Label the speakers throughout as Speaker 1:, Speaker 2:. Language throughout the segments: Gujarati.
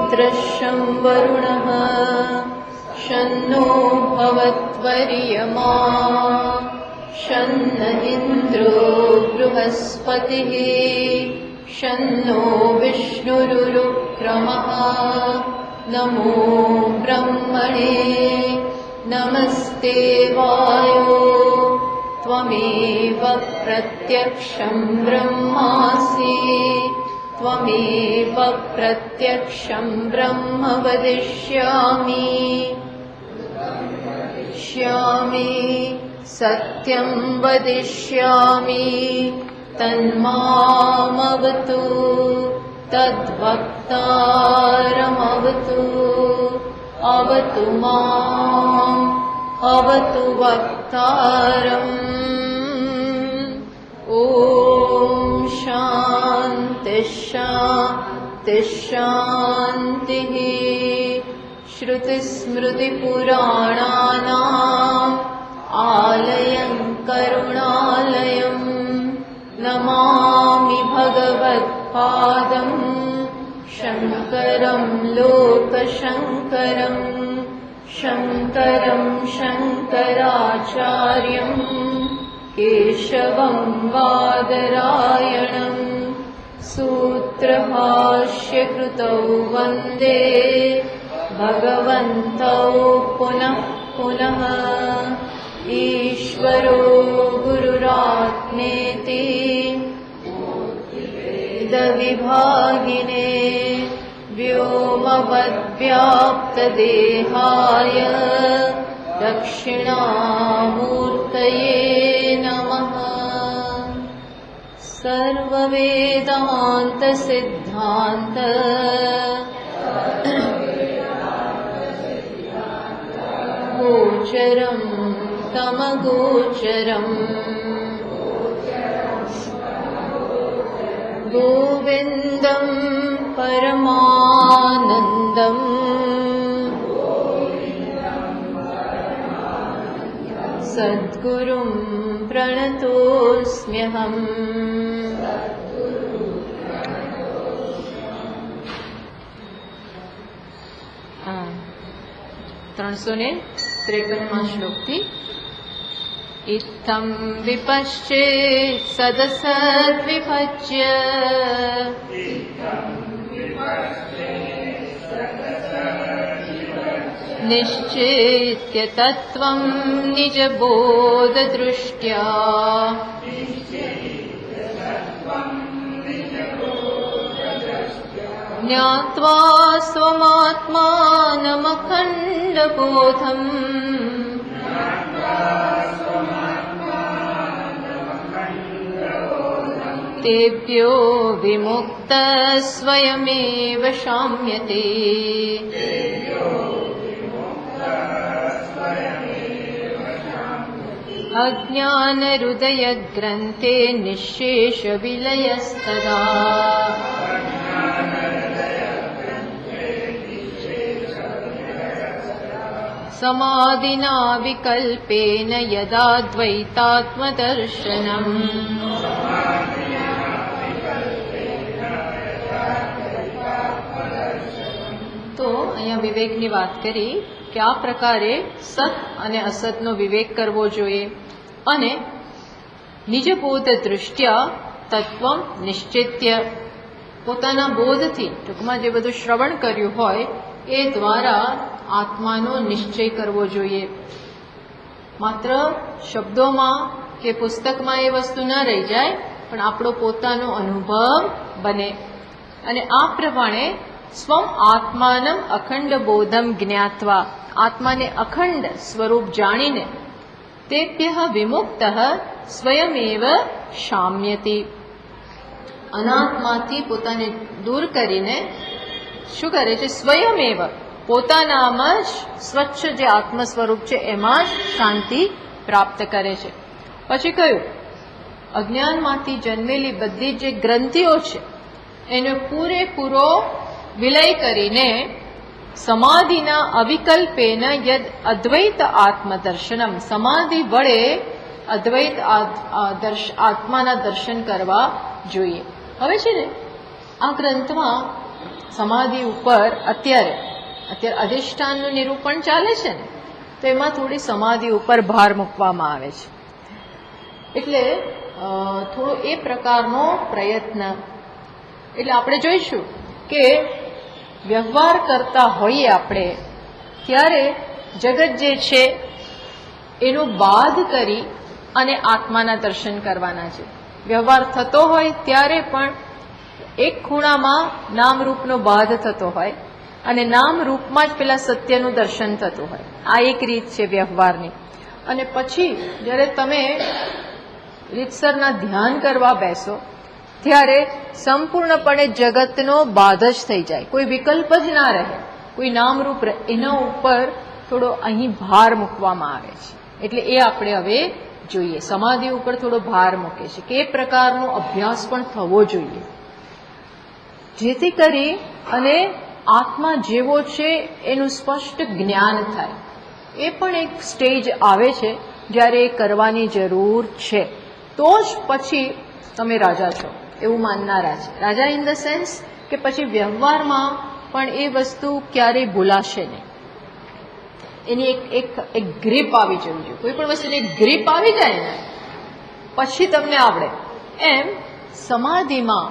Speaker 1: मित्रशं वरुणः शन्नो भवत्वर्यमा शन्न इन्द्रो बृहस्पतिः शन्नो विष्णुरुक्रमः नमो ब्रह्मणे नमस्ते वायो त्वमेव प्रत्यक्षं ब्रह्मासि त्वमेव प्रत्यक्षं ब्रह्म वदिष्यामि सत्यं वदिष्यामि तन्मामवतु तद्वक्तारमवतु अवतु माम् अवतु वक्तारम्। ॐ शान्ति शान्ति शान्तिः। श्रुतिस्मृतिपुराणानाम् आलयं करुणालयं नमामि भगवत्पादं शङ्करं लोकशङ्करं शङ्करं शङ्कराचार्यं केशवं बादरायणं सूत्रभाष्यकृतौ वन्दे भगवन्तौ पुनः पुनः। ईश्वरो गुरुरात्मेति वेदविभागिने व्योमवद्व्याप्तदेहाय दक्षिणामूर्तये नमः। सर्ववेदान्तसिद्धान्त गोचरं तमगोचरम् गोविन्दं परमानन्दं सद्गुरुं प्रणतोऽस्म्यहम्। त्रणसो ने 53 श्लोकथी इत्थं विपश्चेत् सदसद्विभज्य निश्चेत्य तत्त्वं निजबोधदृष्ट्या ज्ञात्वा स्वमात्मानमखण्डबोधम् तेभ्यो विमुक्तः स्वयमेव शाम्यते। अज्ञानहृदयग्रन्थे निःशेषविलयस्तदा समाधिना विकल्पेन यदाद्वैतात्मदर्शनम् तो અહીંયા વિવેકની વાત કરી કે આ પ્રકારે સત અને અસતનો વિવેક કરવો જોઈએ અને નિજબોધ દૃષ્ટ્યા તત્વમ નિશ્ચિત્ય પોતાના બોધથી ટૂંકમાં જે બધું શ્રવણ કર્યું હોય એ દ્વારા આત્માનો નિશ્ચય કરવો જોઈએ. માત્ર શબ્દોમાં કે પુસ્તકમાં એ વસ્તુ ન રહી જાય પણ આપણો પોતાનો અનુભવ બને અને આ પ્રમાણે સ્વમ આત્માનમ અખંડ બોધમ જ્ઞાત્વા આત્માને અખંડ સ્વરૂપ જાણીને તેભ્યઃ વિમુક્તઃ સ્વયમેવ શામ્યતિ અનાત્માથી પોતાને દૂર કરીને શું કરે છે? સ્વયમેવ પોતાનામાં જ સ્વચ્છ જે આત્મ સ્વરૂપ છે એમાં જ શાંતિ પ્રાપ્ત કરે છે. પછી કહ્યું અજ્ઞાનમાંથી જન્મેલી બધી જે ગ્રંથિઓ છે એનો પૂરેપૂરો વિલય કરીને સમાધિના અવિકલ્પેન યદ અદ્વૈત આત્મદર્શનમ સમાધિ વડે અદ્વૈત આત્માના દર્શન કરવા જોઈએ. હવે છે ને આ ગ્રંથમાં સમાધિ ઉપર અત્યારે અધિષ્ઠાનનું નિરૂપણ ચાલે છે ને, તો એમાં થોડી સમાધિ ઉપર ભાર મૂકવામાં આવે છે. એટલે થોડો એ પ્રકારનો પ્રયત્ન. એટલે આપણે જોઈશું કે વ્યવહાર કરતા હોઈએ આપણે ત્યારે જગત જે છે એનો બાદ કરી અને આત્માના દર્શન કરવાના છે. વ્યવહાર થતો હોય ત્યારે પણ એક ખૂણામાં નામરૂપનો બાદ થતો હોય અને નામરૂપમાં જ પેલા સત્યનું દર્શન થતું હોય. આ એક રીત છે વ્યવહારની. અને પછી જ્યારે તમે રીતસરના ધ્યાન કરવા બેસો ત્યારે સંપૂર્ણપણે જગતનો બાદ જ થઈ જાય, કોઈ વિકલ્પ જ ના રહે, કોઈ નામરૂપ એના ઉપર થોડો અહીં ભાર મૂકવામાં આવે છે. એટલે એ આપણે હવે જોઈએ. સમાધિ ઉપર થોડો ભાર મૂકે છે કે એ પ્રકારનો અભ્યાસ પણ થવો જોઈએ, જેથી કરી અને આત્મા જેવો છે એનું સ્પષ્ટ જ્ઞાન થાય. એ પણ એક સ્ટેજ આવે છે જ્યારે એ કરવાની જરૂર છે. તો જ પછી તમે રાજા છો એવું માનનારા છે. રાજા ઇન ધ સેન્સ કે પછી વ્યવહારમાં પણ એ વસ્તુ ક્યારેય ભૂલાશે નહીં. એની એક ગ્રીપ આવી જવી જોઈએ. કોઈ પણ વસ્તુની ગ્રીપ આવી જાય ને પછી તમને આવડે. એમ સમાધિમાં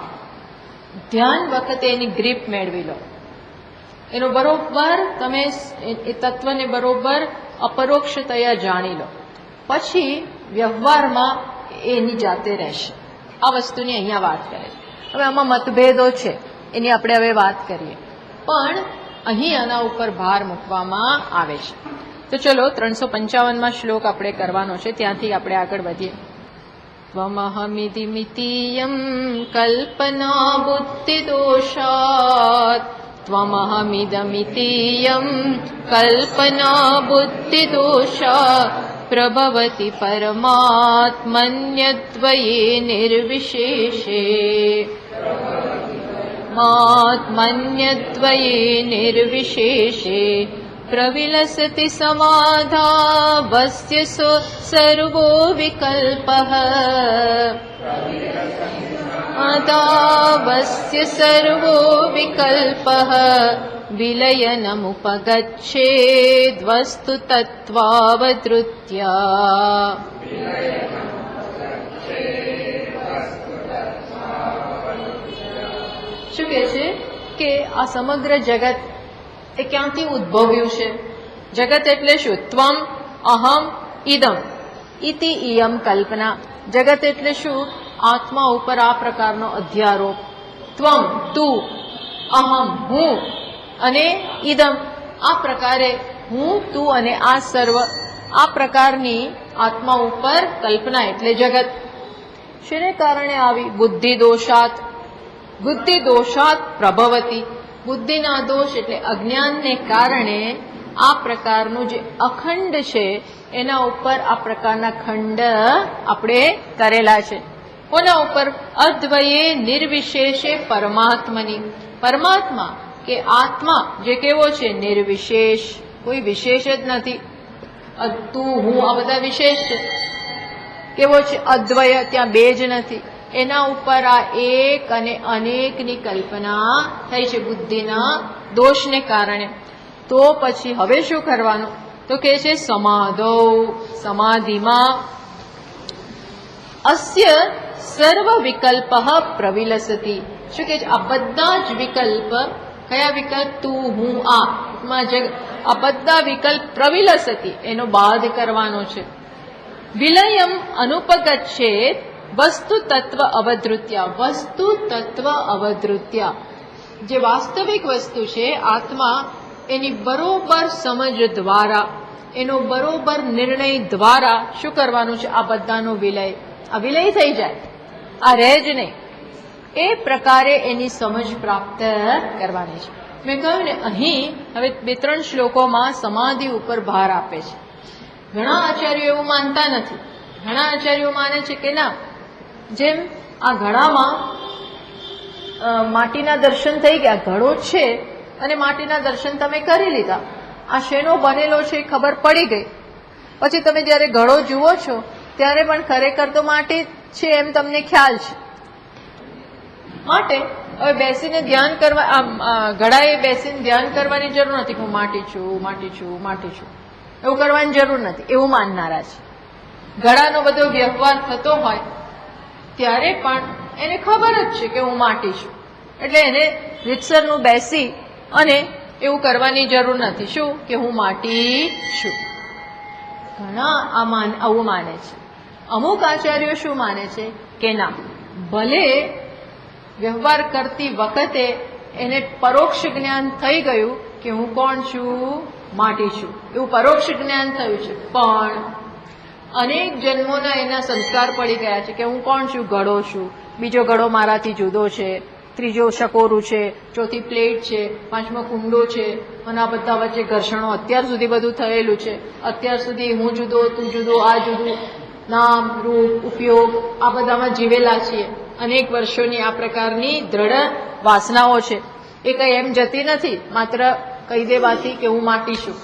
Speaker 1: ધ્યાન વખતે એની ગ્રીપ મેળવી લો, એનો બરોબર તમે એ તત્વને બરોબર અપરોક્ષતયા જાણી લો, પછી વ્યવહારમાં એની જાતે રહેશે. આ વસ્તુની અહીંયા વાત કરે છે. હવે આમાં મતભેદો છે, એની આપણે હવે વાત કરીએ, પણ અહીં આના ઉપર ભાર મૂકવામાં આવે છે. તો ચલો 355માં શ્લોક આપણે કરવાનો છે, ત્યાંથી આપણે આગળ વધીએ. ત્વમહમિતિ મિતિયમ કલ્પના બુદ્ધિદોષાત, ત્વમહમિદમિતિયમ કલ્પના બુદ્ધિદોષાત પ્રભવતિ પરમાત્મન્યદ્વયે નિર્વિશેષે, આત્મન્યદ્વયે નિર્વિશેષે પ્રવિલસતિ સમાધાવસ્ય સર્વો વિકલ્પઃ, આધાવસ્ય સર્વો વિકલ્પઃ વિલયનમુપગચ્છેદ વસ્તુ તત્વાવધૃત્યા. શું કહે છે કે આ સમગ્ર જગત એ ક્યાંથી ઉદ્ભવ્યું છે? જગત એટલે શું? ત્વમ અહમ ઇદમ ઇતિ ઇયમ કલ્પના. જગત એટલે શું? આત્મા ઉપર આ પ્રકારનો અધ્યારોપ. ત્વમ તું, અહમ હું, અને ઇદમ આ પ્રકારે હું તું અને આ સર્વ, આ પ્રકારની આત્મા ઉપર કલ્પના એટલે જગત. શેને કારણે આવી? બુદ્ધિ દોષાત. બુદ્ધિ દોષાત પ્રભવતી. બુદ્ધિના દોષ એટલે અજ્ઞાનને કારણે આ પ્રકારનું જે અખંડ છે એના ઉપર આ પ્રકારના ખંડ આપણે કરેલા છે. કોના ઉપર? અદ્વયે નિર્વિશેષે પરમાત્મની. પરમાત્મા કે આત્મા જે કેવો છે? નિર્વિશેષ, કોઈ વિશેષ જ નથી. તું હું આ બધા વિશેષ છે. કેવો છે? અદ્વય, ત્યાં બે જ નથી. એના ઉપર આ એક અને અનેકની કલ્પના થઈ છે બુદ્ધિના દોષને કારણે. તો પછી હવે શું કરવાનું? તો કે છે સમાધૌ, સમાધિમાં અસ્ય સર્વ વિકલ્પ પ્રવિલસતી. શું કે છે? આ બધા જ વિકલ્પ. કયા વિકલ્પ? તું હું આ બધા વિકલ્પ પ્રવિલસતી, એનો બાદ કરવાનો છે. વિલયમ અનુપગચ્છેદ વસ્તુ તત્વ અવધૃત્યા. વસ્તુ તત્વ અવધૃત્યા, જે વાસ્તવિક વસ્તુ છે આત્મા, એની બરોબર સમજ દ્વારા, એનો બરોબર નિર્ણય દ્વારા શું કરવાનું છે? આ બધાનો વિલય. આ વિલય થઈ જાય, આ રહે જ નહીં. એ પ્રકારે એની સમજ પ્રાપ્ત કરવાની છે. મેં કહ્યું ને, અહીં હવે 2-3 શ્લોકોમાં સમાધિ ઉપર ભાર આપે છે. ઘણા આચાર્યો એવું માનતા નથી. ઘણા આચાર્યો માને છે કે ના, જેમ આ ઘડામાં માટીના દર્શન થઈ ગયા, ઘડો છે અને માટીના દર્શન તમે કરી લીધા, આ શેનો બનેલો છે ખબર પડી ગઈ. પછી તમે જ્યારે ઘડો જુઓ છો ત્યારે પણ ખરેખર તો માટી છે એમ તમને ખ્યાલ છે. માટે હવે બેસીને ધ્યાન કરવા, ઘડાએ બેસીને ધ્યાન કરવાની જરૂર નથી. હું માટી છું, માટી છું, માટી છું, એવું કરવાની જરૂર નથી, એવું માનનારા છે. ઘડાનો બધો વ્યવહાર થતો હોય ત્યારે પણ એને ખબર જ છે કે હું માટી છું, એટલે એને રીતસરનું બેસી અને એવું કરવાની જરૂર નથી. શું કે હું માટી છું. ઘણા આવું માને છે. અમુક આચાર્યો શું માને છે કે ના, ભલે વ્યવહાર કરતી વખતે એને પરોક્ષ જ્ઞાન થઈ ગયું કે હું કોણ છું, માટી છું, એવું પરોક્ષ જ્ઞાન થયું છે, પણ અનેક જન્મોના એના સંસ્કાર પડી ગયા છે કે હું કોણ છું, ઘડો છું, બીજો ઘડો મારાથી જુદો છે, ત્રીજો શકોરું છે, ચોથી પ્લેટ છે, પાંચમો કુંડો છે, અને આ બધા વચ્ચે ઘર્ષણો અત્યાર સુધી બધું થયેલું છે. અત્યાર સુધી હું જુદો, તું જુદો, આ જુદું, નામ, રૂપ, ઉપયોગ, આ બધામાં જીવેલા છીએ. અનેક વર્ષોની આ પ્રકારની દ્રઢ વાસનાઓ છે. એ કઈ એમ જતી નથી માત્ર કહી દેવાથી કે હું માટી છું.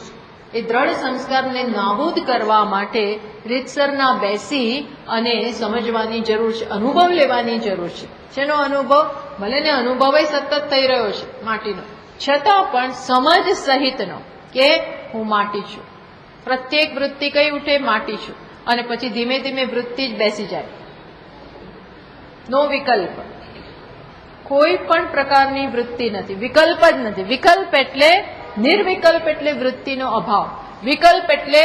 Speaker 1: એ દ્રઢ સંસ્કારને નાબૂદ કરવા માટે રીતસરના બેસી અને સમજવાની જરૂર છે, અનુભવ લેવાની જરૂર છે. શેનો અનુભવ? ભલે ને અનુભવ સતત થઈ રહ્યો છે માટીનો, છતાં પણ સમજ સહિતનો કે હું માટી છું. પ્રત્યેક વૃત્તિ કઈ ઉઠે, માટી છું, અને પછી ધીમે ધીમે વૃત્તિ જ બેસી જાય. નો વિકલ્પ, કોઈ પણ પ્રકારની વૃત્તિ નથી, વિકલ્પ જ નથી. વિકલ્પ એટલે નિર્વિકલ્પ, એટલે વૃત્તિનો અભાવ. વિકલ્પ એટલે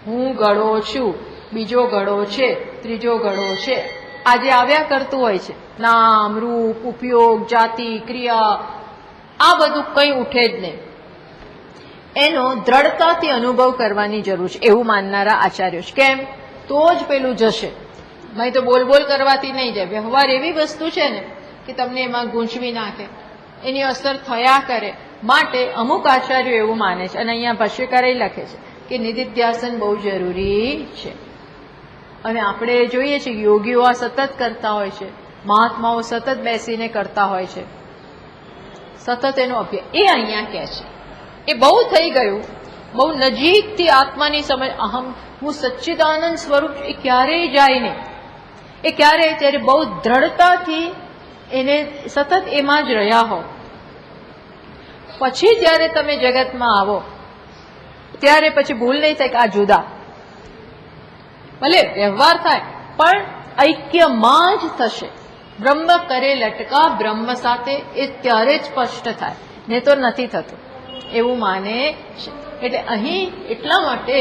Speaker 1: હું ઘડો છું, બીજો ઘડો છે, ત્રીજો ઘડો છે, આજે આવ્યા કરતું હોય છે. નામ, રૂપ, ઉપયોગ, જાતિ, ક્રિયા, આ બધું કંઈ ઉઠે જ નહીં. એનો દ્રઢતાથી અનુભવ કરવાની જરૂર છે, એવું માનનારા આચાર્યો છે. કેમ? તો જ પેલું જશે. ભાઈ તો બોલ બોલ કરવાથી નહીં જાય. વ્યવહાર એવી વસ્તુ છે ને કે તમને એમાં ગૂંચવી નાખે, એની અસર થયા કરે. માટે અમુક આચાર્યો એવું માને છે, અને અહીંયા ભાષ્યકારે લખે છે કે નિધિધ્યાસન બહુ જરૂરી છે. અને આપણે જોઈએ છીએ યોગીઓ આ સતત કરતા હોય છે, મહાત્માઓ સતત બેસીને કરતા હોય છે, સતત એનો અભ્યાસ. એ અહીંયા કહે છે એ બહુ થઈ ગયું, બહુ નજીકથી આત્માની સમજ, અહમ હું સચ્ચિદાનંદ સ્વરૂપ, એ ક્યારેય જાય નહીં. એ ક્યારેય ત્યારે બહુ દ્રઢતાથી એને સતત એમાં જ રહ્યા હો. પછી જ્યારે તમે જગતમાં આવો ત્યારે પછી ભૂલ નહીં થાય કે આ જુદા, ભલે વ્યવહાર થાય પણ ઐક્યમાં જ થશે. બ્રહ્મ કરે લટકા બ્રહ્મ સાથે, એ ત્યારે જ સ્પષ્ટ થાય, ને તો નથી થતું, એવું માને છે. એટલે અહીં એટલા માટે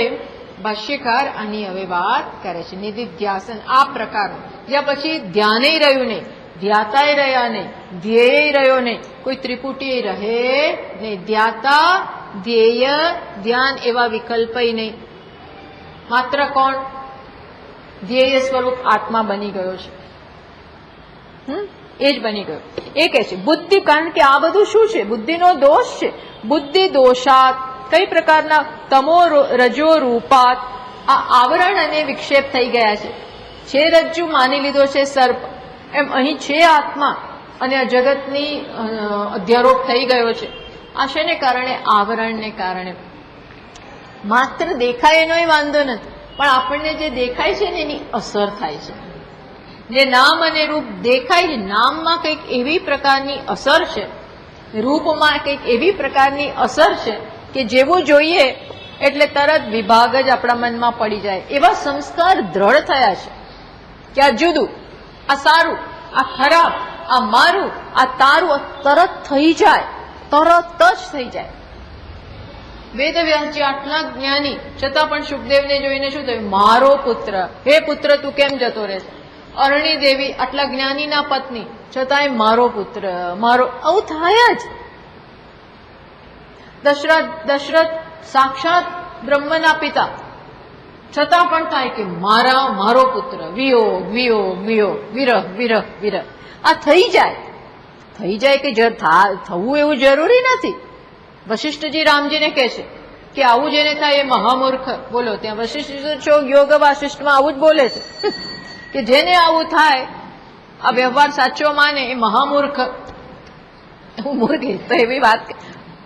Speaker 1: ભાષ્યકાર આની હવે વાત કરે છે. નિધિધ્યાસન આ પ્રકારનું, જ્યાં પછી ધ્યાને રહ્યું નહીં, ધ્યાતાય રહ્યા નહીં, ધ્યેય રહ્યો નહીં, કોઈ ત્રિપુટી રહે નહીં. ધ્યાતા, ધ્યેય, ધ્યાન એવા વિકલ્પય નહીં. માત્ર કોણ? ધ્યેય સ્વરૂપ આત્મા બની ગયો છે. એ જ બની ગયો. એ કે છે બુદ્ધિ, કારણ કે આ બધું શું છે? બુદ્ધિનો દોષ છે. બુદ્ધિ દોષાત, કઈ પ્રકારના? તમો રજો રૂપાત, આ આવરણ અને વિક્ષેપ થઈ ગયા છે. રજ્જુ માની લીધો છે સર્પ, એમ અહીં છે આત્મા, અને આ જગતની અધ્યારોપ થઈ ગયો છે. આ શેને કારણે? આવરણને કારણે. માત્ર દેખાય એનોય વાંધો નથી, પણ આપણને જે દેખાય છે ને એની અસર થાય છે. જે નામ અને રૂપ દેખાય છે, નામમાં કંઈક એવી પ્રકારની અસર છે, રૂપમાં કંઈક એવી પ્રકારની અસર છે કે જેવું જોઈએ એટલે તરત વિભાગ જ આપણા મનમાં પડી જાય. એવા સંસ્કાર દ્રઢ થયા છે કે આ જુદું, આ સારું, આ ખરાબ, આ મારું, આ તારું, તરત થઈ જાય, તરત જ થઈ જાય. વેદવ્યાસજી આટલા જ્ઞાની છતાં પણ શુકદેવને જોઈને શું થયું? મારો પુત્ર, હે પુત્ર તું કેમ જતો રહે? અરણી દેવી આટલા જ્ઞાનીના પત્ની છતાંય મારો પુત્ર, મારો, આવું થાય જ. દશરથ સાક્ષાત બ્રહ્મના પિતા છતાં પણ થાય કે મારો પુત્ર, વિયોગ વિયોગ વિયોગ, વિરહ વિરહ વિરહ, આ થઈ જાય કે થવું એવું જરૂરી નથી. વશિષ્ઠજી રામજીને કહે છે કે આવું જેને થાય એ મહામૂર્ખ. બોલો, ત્યાં વશિષ્ઠ છો યોગ વાસિષ્ઠમાં આવું જ બોલે છે કે જેને આવું થાય, આ વ્યવહાર સાચો માને, એ મહામૂર્ખ. હું મૂર્ખ તો એવી વાત,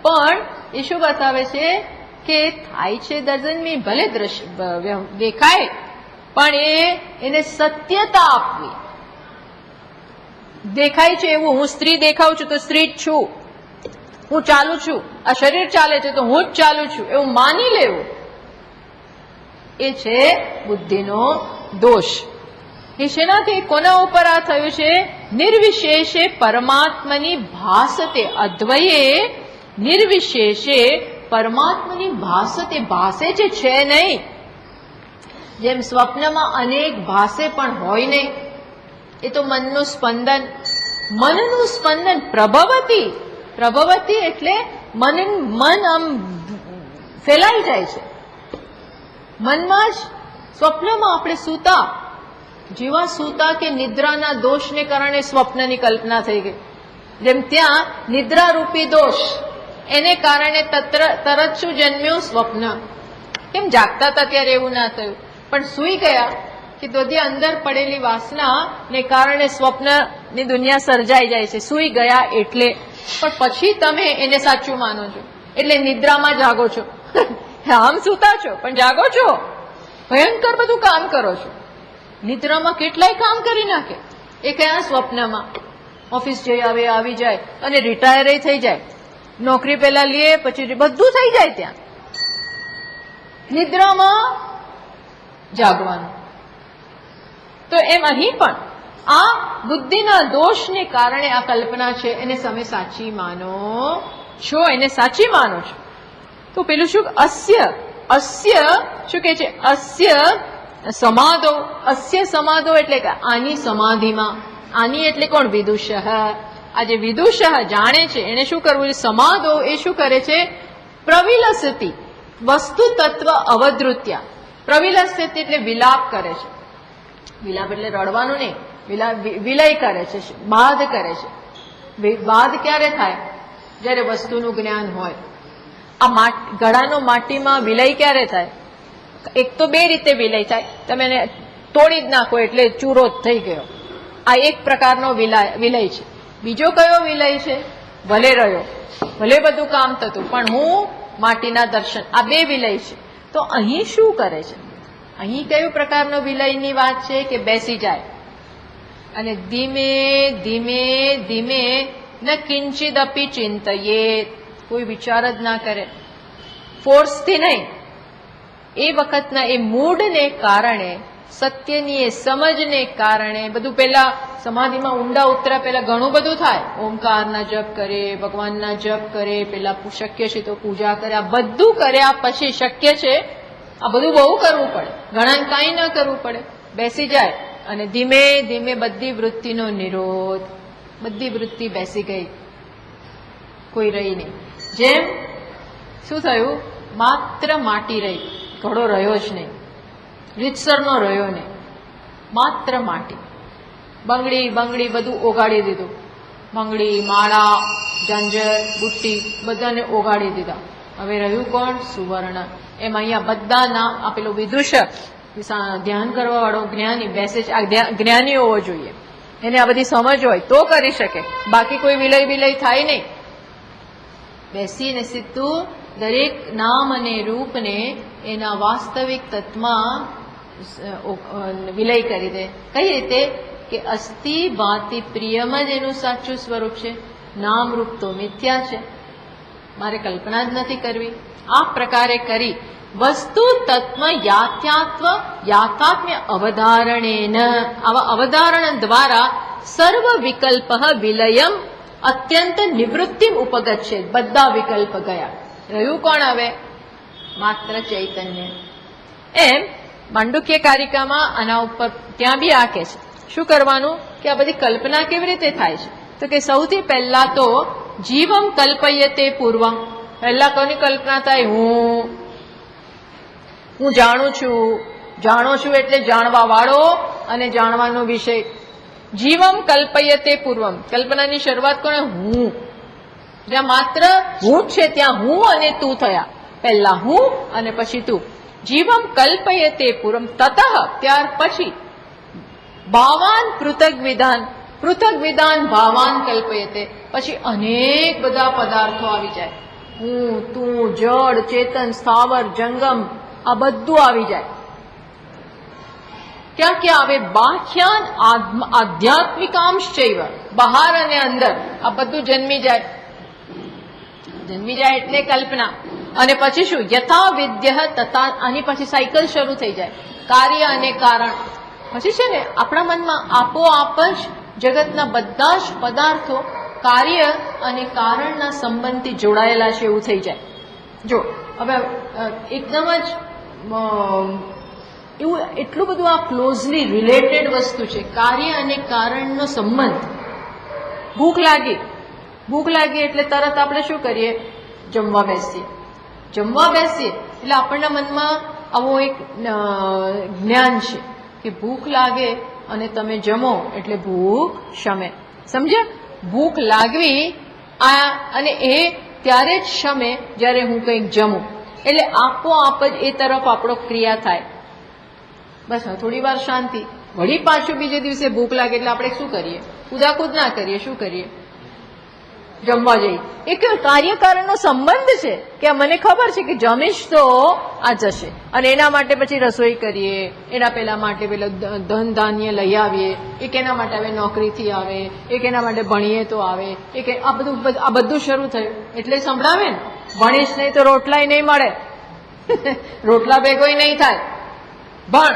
Speaker 1: પણ એ શું બતાવે છે કે થાય છે ડઝન્ટ મીન, ભલે દેખાય પણ એને સત્યતા આપવી. દેખાય છે એવું, હું સ્ત્રી દેખાઉં છું તો સ્ત્રી જ છું, હું ચાલું છું, આ શરીર ચાલે છે તો હું જ ચાલું છું, એવું માની લેવું, એ છે બુદ્ધિનો દોષ. એ શેનાથી, કોના ઉપર આ થયું છે? નિર્વિશેષે પરમાત્મની ભાસતે, અદ્વયે નિર્વિશેષે પરમાત્મની ભાસતે, ભાસે છે નહીં. જેમ સ્વપ્નમાં અનેક ભાસે પણ હોય નહીં, એ તો મનનું સ્પંદન. મનનું સ્પંદન પ્રભવતી, પ્રભવતી એટલે મન આમ ફેલાઈ જાય છે મનમાં જ. સ્વપ્નમાં આપણે સૂતા, જેવા સૂતા કે નિદ્રાના દોષને કારણે સ્વપ્નની કલ્પના થઈ ગઈ. જેમ ત્યાં નિદ્રારૂપી દોષ, એને કારણે તરત શું જન્મ્યું? સ્વપ્ન. કેમ જાગતા હતા ત્યારે એવું ના થયું, પણ સૂઈ ગયા કે બધી અંદર પડેલી વાસના ને કારણે સ્વપ્નની દુનિયા સર્જાઈ જાય છે. સૂઈ ગયા એટલે, પણ પછી તમે એને સાચું માનો છો એટલે નિદ્રામાં જાગો છો. આમ સૂતા છો પણ જાગો છો, ભયંકર બધું કામ કરો છો. નિદ્રામાં કેટલાય કામ કરી નાખે. એ કયા? સ્વપ્નમાં. ઓફિસ જઈ આવે, આવી જાય અને રિટાયર થઈ જાય, નોકરી પેલા લે પછી બધું થઈ જાય. ત્યાં નિદ્રામાં જાગવાનું. તો એમ અહીં પણ આ બુદ્ધિના દોષને કારણે આ કલ્પના છે, એને તમે સાચી માનો છો, એને સાચી માનો છો. તો પેલું શું? અસ્ય શું કે છે? અસ્ય સમાધો. અસ્ય સમાધો એટલે કે આની સમાધિમાં. આની એટલે કોણ? વિદુષ. આ જે વિદુષ જાણે છે એને શું કરવું? સમાધો એ શું કરે છે? પ્રવિલસતી વસ્તુ તત્વ અવધૃત્યા. પ્રવિલસતી એટલે વિલાપ કરે છે. વિલાપ એટલે રડવાનું નહીં, વિલય કરે છે, બાદ કરે છે. બાદ ક્યારે થાય? જ્યારે વસ્તુનું જ્ઞાન હોય. આ ગળાનો માટીમાં વિલય ક્યારે થાય? એક તો બે રીતે વિલય થાય. તમે એને તોડી જ નાખો એટલે ચૂરો જ થઈ ગયો. આ એક પ્રકારનો વિલય છે. બીજો કયો વિલય છે? ભલે રહ્યો, ભલે બધું કામ થતું, પણ હું માટીના દર્શન. આ બે વિલય છે. તો અહીં શું કરે છે? અહીં કયો પ્રકારનો વિલયની વાત છે? કે બેસી જાય અને ધીમે ધીમે ધીમે ન કિંચિદપી ચિંતયે, કોઈ વિચાર જ ના કરે, ફોર્સથી નહીં. એ વખતના એ મૂડને કારણે, સત્યની એ સમજને કારણે બધું પેલા સમાધિમાં ઊંડા ઉતર્યા પેલા ઘણું બધું થાય. ઓમકારના જપ કરે, ભગવાનના જપ કરે, પેલા શક્ય છે તો પૂજા કરે, આ બધું કર્યા પછી શક્ય છે આ બધું બહુ કરવું પડે, ઘણા કાંઈ ન કરવું પડે. બેસી જાય અને ધીમે ધીમે બધી વૃત્તિનો નિરોધ, બધી વૃત્તિ બેસી ગઈ, કોઈ રહી નહીં. જેમ શું થયું? માત્ર માટી રહી, ઘડો રહ્યો જ નહીં, રીતસરનો રહ્યો નહીં, માત્ર માટી. બંગડી બધું ઓગાળી દીધું. બંગડી, માળા, ઝાંઝર, બુટ્ટી બધાને ઓગાળી દીધા. હવે રહ્યું કોણ? સુવર્ણ. એમ અહીંયા બધા નામ આપેલું. વિદુષ ધ્યાન કરવા વાળો જ્ઞાની બેસે છે. આ જ્ઞાની હોવો જોઈએ, એને આ બધી સમજ હોય તો કરી શકે, બાકી કોઈ વિલય થાય નહીં. બેસીને સીધું દરેક નામ અને રૂપને એના વાસ્તવિક તત્વમાં વિલય કરી દે. કઈ રીતે? કે અસ્થિ ભાતિ પ્રિયમ જ એનું સાચું સ્વરૂપ છે. નામ રૂપ તો મિથ્યા છે, મારે કલ્પના જ નથી કરવી. આ પ્રકારે કરી વસ્તુ તત્વ યાથાત્મ્ય અવધારણેન, આવા અવધારણ દ્વારા સર્વ વિકલ્પ વિલયમ અત્યંત નિવૃત્તિ ઉપગચ્છે. બધા વિકલ્પ ગયા, રહ્યું કોણ હવે? માત્ર ચૈતન્ય. એમ માંડુક્ય કારિકામાં આના ઉપર ત્યાં બી આ કે છે શું કરવાનું? કે આ બધી કલ્પના કેવી રીતે થાય છે? તો કે સૌથી પહેલા તો જીવમ કલ્પયતે પૂર્વમ. પહેલા કોની કલ્પના થાય? હું જાણું છું એટલે જાણવા વાળો અને જાણવાનો વિષય. જીવમ કલ્પયતે પૂર્વમ. કલ્પનાની શરૂઆત કોને? હું. જ્યાં માત્ર હું છે ત્યાં હું અને તું થયા. પહેલા હું અને પછી તું. જીવમ કલ્પયતે પૂર્વમ તતઃ, ત્યાર પછી ભાવાન પૃથક વિધાન ભાવાન કલ્પયતે. પછી અનેક બધા પદાર્થો આવી જાય. હું, તું, જળ, ચેતન, સ્થાવર, જંગમ, આ બધું આવી જાય. ક્યાં ક્યાં આવે? બાહ્યાન આધ્યાત્મિકાંશ્ચૈવ, બહાર અને અંદર આ બધું જન્મી જાય. જન્મી જાય એટલે કલ્પના. અને પછી શું? યથા વિદ્ય તથા, આની પછી સાયકલ શરૂ થઈ જાય. કાર્ય અને કારણ. પછી છે ને આપણા મનમાં આપોઆપ જ જગતના બધા જ પદાર્થો કાર્ય અને કારણના સંબંધથી જોડાયેલા છે એવું થઈ જાય. જો હવે એકદમ જ એવું એટલું બધું આ ક્લોઝલી રિલેટેડ વસ્તુ છે, કાર્ય અને કારણનો સંબંધ. ભૂખ લાગી એટલે તરત આપણે શું કરીએ? જમવા બેસીએ. એટલે આપણના મનમાં આવો એક જ્ઞાન છે કે ભૂખ લાગે અને તમે જમો એટલે ભૂખ શમે. સમજ્યા? ભૂખ લાગવી અને એ ત્યારે જ શમે જ્યારે હું કંઈક જમું. એટલે આપોઆપ જ એ તરફ આપણો ક્રિયા થાય. બસ થોડી વાર શાંતિ, વળી પાછું બીજે દિવસે ભૂખ લાગે એટલે આપણે શું કરીએ? કુદાકુદ ના કરીએ. શું કરીએ? જમવા જઈએ. એક કાર્યકારણનો સંબંધ છે કે મને ખબર છે કે જમીશ તો આ જશે, અને એના માટે પછી રસોઈ કરીએ, એના પેલા માટે પેલા ધન ધાન્ય લઈ આવીએ, એક એના માટે આવે નોકરીથી આવે, એક એના માટે ભણીએ તો આવે, એક આ બધું શરૂ થયું એટલે સંભળાવે ને, ભણીશ નહીં તો રોટલાય નહીં મળે, રોટલા ભેગોય નહીં થાય, ભણ.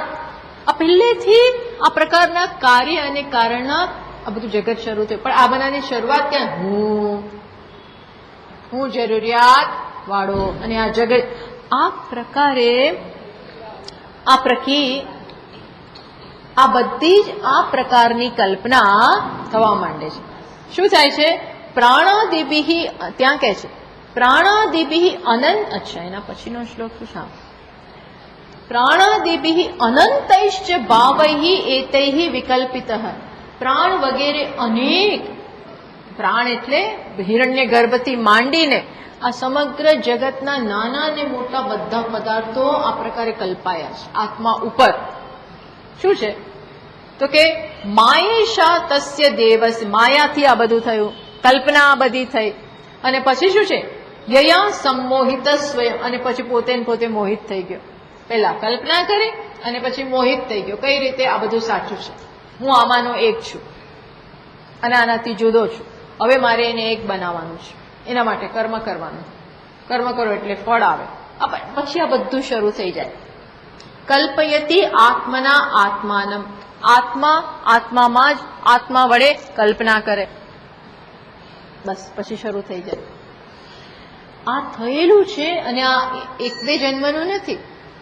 Speaker 1: આ પહેલેથી આ પ્રકારના કાર્ય અને કારણના આ બધું જગત શરૂ થયું. પણ આ બનાવની શરૂઆત ક્યાં? હું જરૂરિયાત વાળો અને આ જગત. આ પ્રકારે આ બધી જ આ પ્રકારની કલ્પના થવા માંડે છે. શું થાય છે? પ્રાણાદિભિ, ત્યાં કહે છે પ્રાણાદિભિ અનંત. અચ્છા, એના પછીનો શ્લોક શું છે? પ્રાણાદિભિ અનંતૈશ્ચ ભાવૈ એતૈ વિકલ્પિતઃ. પ્રાણ વગેરે અનેક, પ્રાણ એટલે હિરણ્ય ગર્ભથી માંડીને આ સમગ્ર જગતના નાના અને મોટા બધા પદાર્થો આ પ્રકારે કલ્પાયા છે આત્મા ઉપર. શું છે? તો કે માયેશા તસ્ય દેવસ, માયાથી આ બધું થયું, કલ્પના આ બધી થઈ. અને પછી શું છે? યયા સંમોહિત સ્વયં, અને પછી પોતે મોહિત થઈ ગયો. પહેલા કલ્પના કરી અને પછી મોહિત થઈ ગયો. કઈ રીતે? આ બધું સાચું છે, હું આમાંનો એક છું અને આનાથી જુદો છું, હવે મારે એને એક બનાવવાનું છે, એના માટે કર્મ કરવાનું. કર્મ કરો એટલે ફળ આવે. પછી આ બધું શરૂ થઈ જાય. કલ્પયતી આત્મના આત્માનમ, આત્મામાં જ આત્મા વડે કલ્પના કરે. બસ પછી શરૂ થઈ જાય. આ થયેલું છે અને આ એક બે જન્મનું નથી.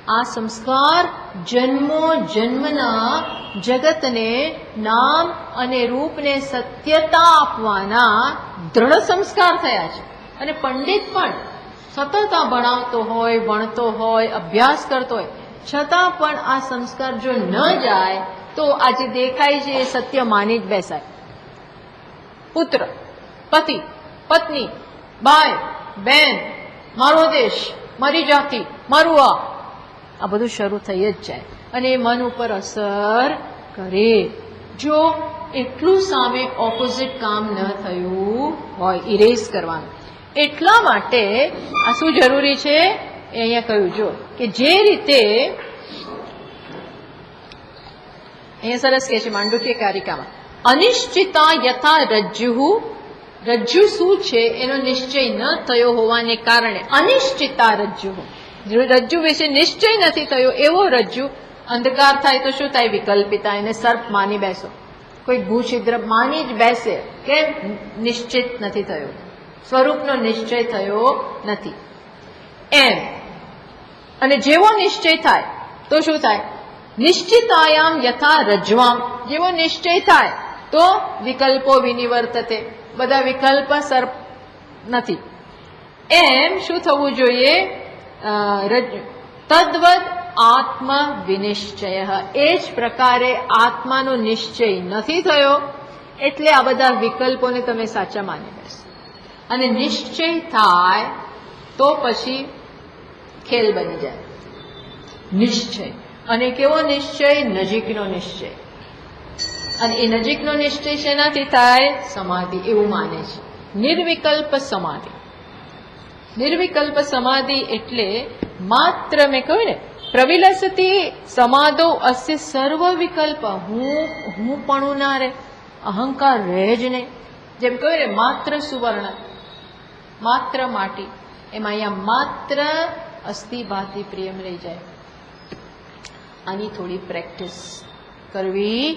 Speaker 1: આ સંસ્કાર જન્મો જન્મના જગતને નામ અને રૂપને સત્યતા આપવાના દ્રઢ સંસ્કાર થયા છે. અને પંડિત પણ સતત આ ભણાવતો હોય, ભણતો હોય, અભ્યાસ કરતો હોય, છતાં પણ આ સંસ્કાર જો ન જાય તો આજે દેખાય છે એ સત્ય માની જ બેસાય. પુત્ર, પતિ, પત્ની, ભાઈ, બેન, મારો દેશ, મારી જાતિ, મારું આ બધું શરૂ થઈ જ જાય અને એ મન ઉપર અસર કરે. જો એટલું સામે ઓપોઝિટ કામ ન થયું હોય, ઇરેઝ કરવાનું. એટલા માટે આ શું જરૂરી છે એ અહીંયા કહ્યું. જો કે જે રીતે અહીંયા સરસ કહે છે માંડુક્ય કારિકામાં, અનિશ્ચિતા યથા રજ્જુ. રજ્જુ શું છે એનો નિશ્ચય ન થયો હોવાને કારણે અનિશ્ચિતા રજ્જુ. રજ્જુ વિશે નિશ્ચય નથી થયો એવો રજ્જુ. અંધકાર થાય તો શું થાય? વિકલ્પિતા. એને સર્પ માની બેસો, કોઈ ભૂછિદ્ર માની જ બેસે. કેમ? નિશ્ચિત નથી થયો, સ્વરૂપનો નિશ્ચય થયો નથી એમ. અને જેવો નિશ્ચય થાય તો શું થાય? નિશ્ચિતાયામ યથા રજ્વામ. જેવો નિશ્ચય થાય તો વિકલ્પો વિનિવર્તતે, બધા વિકલ્પ સર્પ નથી એમ શું થવું જોઈએ? તદ્વદ આત્મ વિનિશ્ચય. એ જ પ્રકારે આત્માનો નિશ્ચય નથી થયો એટલે આ બધા વિકલ્પોને તમે સાચા માની બેસો. અને નિશ્ચય થાય તો પછી ખેલ બની જાય. નિશ્ચય, અને કેવો નિશ્ચય? નજીકનો નિશ્ચય. અને એ નજીકનો નિશ્ચય શેનાથી થાય? સમાધિ. એવું માને છે. નિર્વિકલ્પ સમાધિ. નિર્વિકલ્પ સમાધિ એટલે માત્ર મેં કહ્યું ને પ્રવિલસતી સમાદો અસ્ય સર્વ વિકલ્પ, હું પણ ના રહે, અહંકાર રહે જ નહીં. જેમ કહ્યું ને માત્ર સુવર્ણ, માત્ર માટી, એમાં અહીંયા માત્ર અસ્થિ ભાતિ પ્રિયમ રહી જાય. આની થોડી પ્રેક્ટિસ કરવી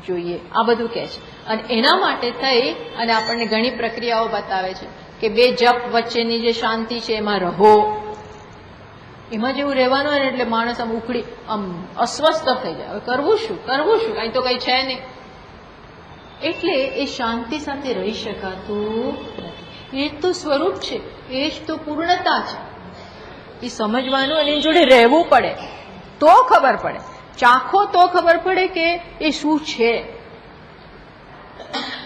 Speaker 1: જોઈએ, આ બધું કહે છે. અને એના માટે થઈ અને આપણને ઘણી પ્રક્રિયાઓ બતાવે છે કે બે જપ વચ્ચેની જે શાંતિ છે એમાં રહો. એમાં જેવું રહેવાનું હોય ને એટલે માણસ આમ ઉકળી આમ અસ્વસ્થ થઈ જાય. હવે કરવું શું, કાંઈ તો કંઈ છે નહીં. એટલે એ શાંતિ સાથે રહી શકાતું નથી. એ જ તો સ્વરૂપ છે, એ જ તો પૂર્ણતા છે. એ સમજવાનું અને એની જોડે રહેવું પડે તો ખબર પડે. ચાખો તો ખબર પડે કે એ શું છે.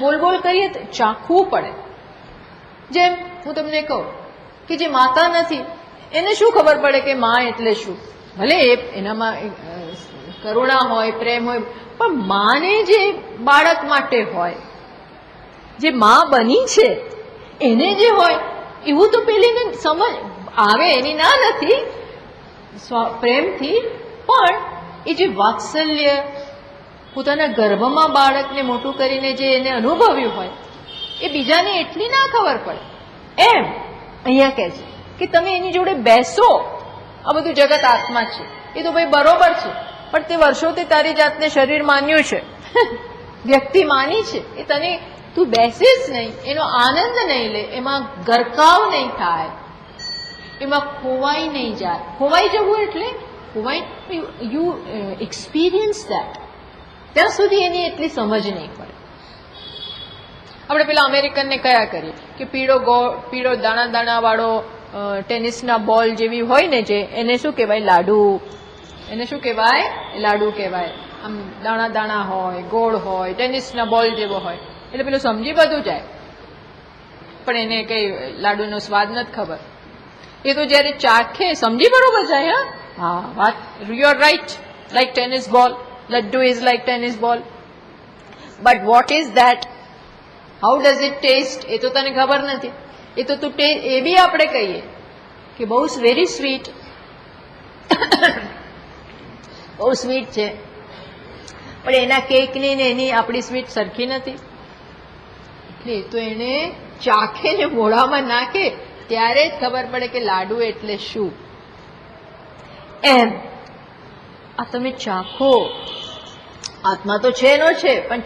Speaker 1: બોલ કરીએ તો ચાખવું પડે. જેમ હું તમને કહું કે જે માતા નથી એને શું ખબર પડે કે માં એટલે શું. ભલે એનામાં કરુણા હોય, પ્રેમ હોય, પણ માને જે બાળક માટે હોય, જે માં બની છે એને જે હોય એવું તો પેલીને સમજ આવે. એની ના નથી પ્રેમથી, પણ એ જે વાત્સલ્ય પોતાના ગર્ભમાં બાળકને મોટું કરીને જે એને અનુભવ્યું હોય એ બીજાને એટલી ના ખબર પડે. એમ અહીંયા કહે છે કે તમે એની જોડે બેસો. આ બધું જગત આત્મા છે એ તો ભાઈ બરોબર છે, પણ તે વર્ષોથી તારી જાતને શરીર માન્યું છે, વ્યક્તિ માની છે, એ તને તું બેસીશ નહીં, એનો આનંદ નહીં લે, એમાં ગરકાવ નહીં થાય, એમાં ખોવાઈ નહીં જાય. ખોવાઈ જવું એટલે યુ એક્સપિરિયન્સ દેટ. ત્યાં સુધી એની એટલી સમજ નહીં પડે. આપણે પેલા અમેરિકનને કયા કરીએ કે પીળો દાણા દાણા વાળો ટેનિસના બોલ જેવી હોય ને, જે એને શું કહેવાય, લાડુ. એને શું કહેવાય, લાડુ કહેવાય. આમ દાણા દાણા હોય, ગોળ હોય, ટેનિસના બોલ જેવો હોય, એટલે પેલું સમજી બધું જાય, પણ એને કઈ લાડુનો સ્વાદ નથી ખબર. એ તો જયારે ચાખે સમજી બરોબર જાય. હા વાત, you are right, like tennis બોલ, laddu is like tennis ball, but what is that, how does it taste, એ તો તને ખબર નથી. એ તો તું એ બી આપણે કહીએ કે બહુ વેરી સ્વીટ, બહુ સ્વીટ છે, પણ એના કેકની ને એની આપણી સ્વીટ સરખી નથી. એટલે એ તો એને ચાખે ને મોઢામાં નાખે ત્યારે જ ખબર પડે કે લાડુ એટલે શું. એમ આ તમે ચાખો. આત્મા તો છે નો છે, પણ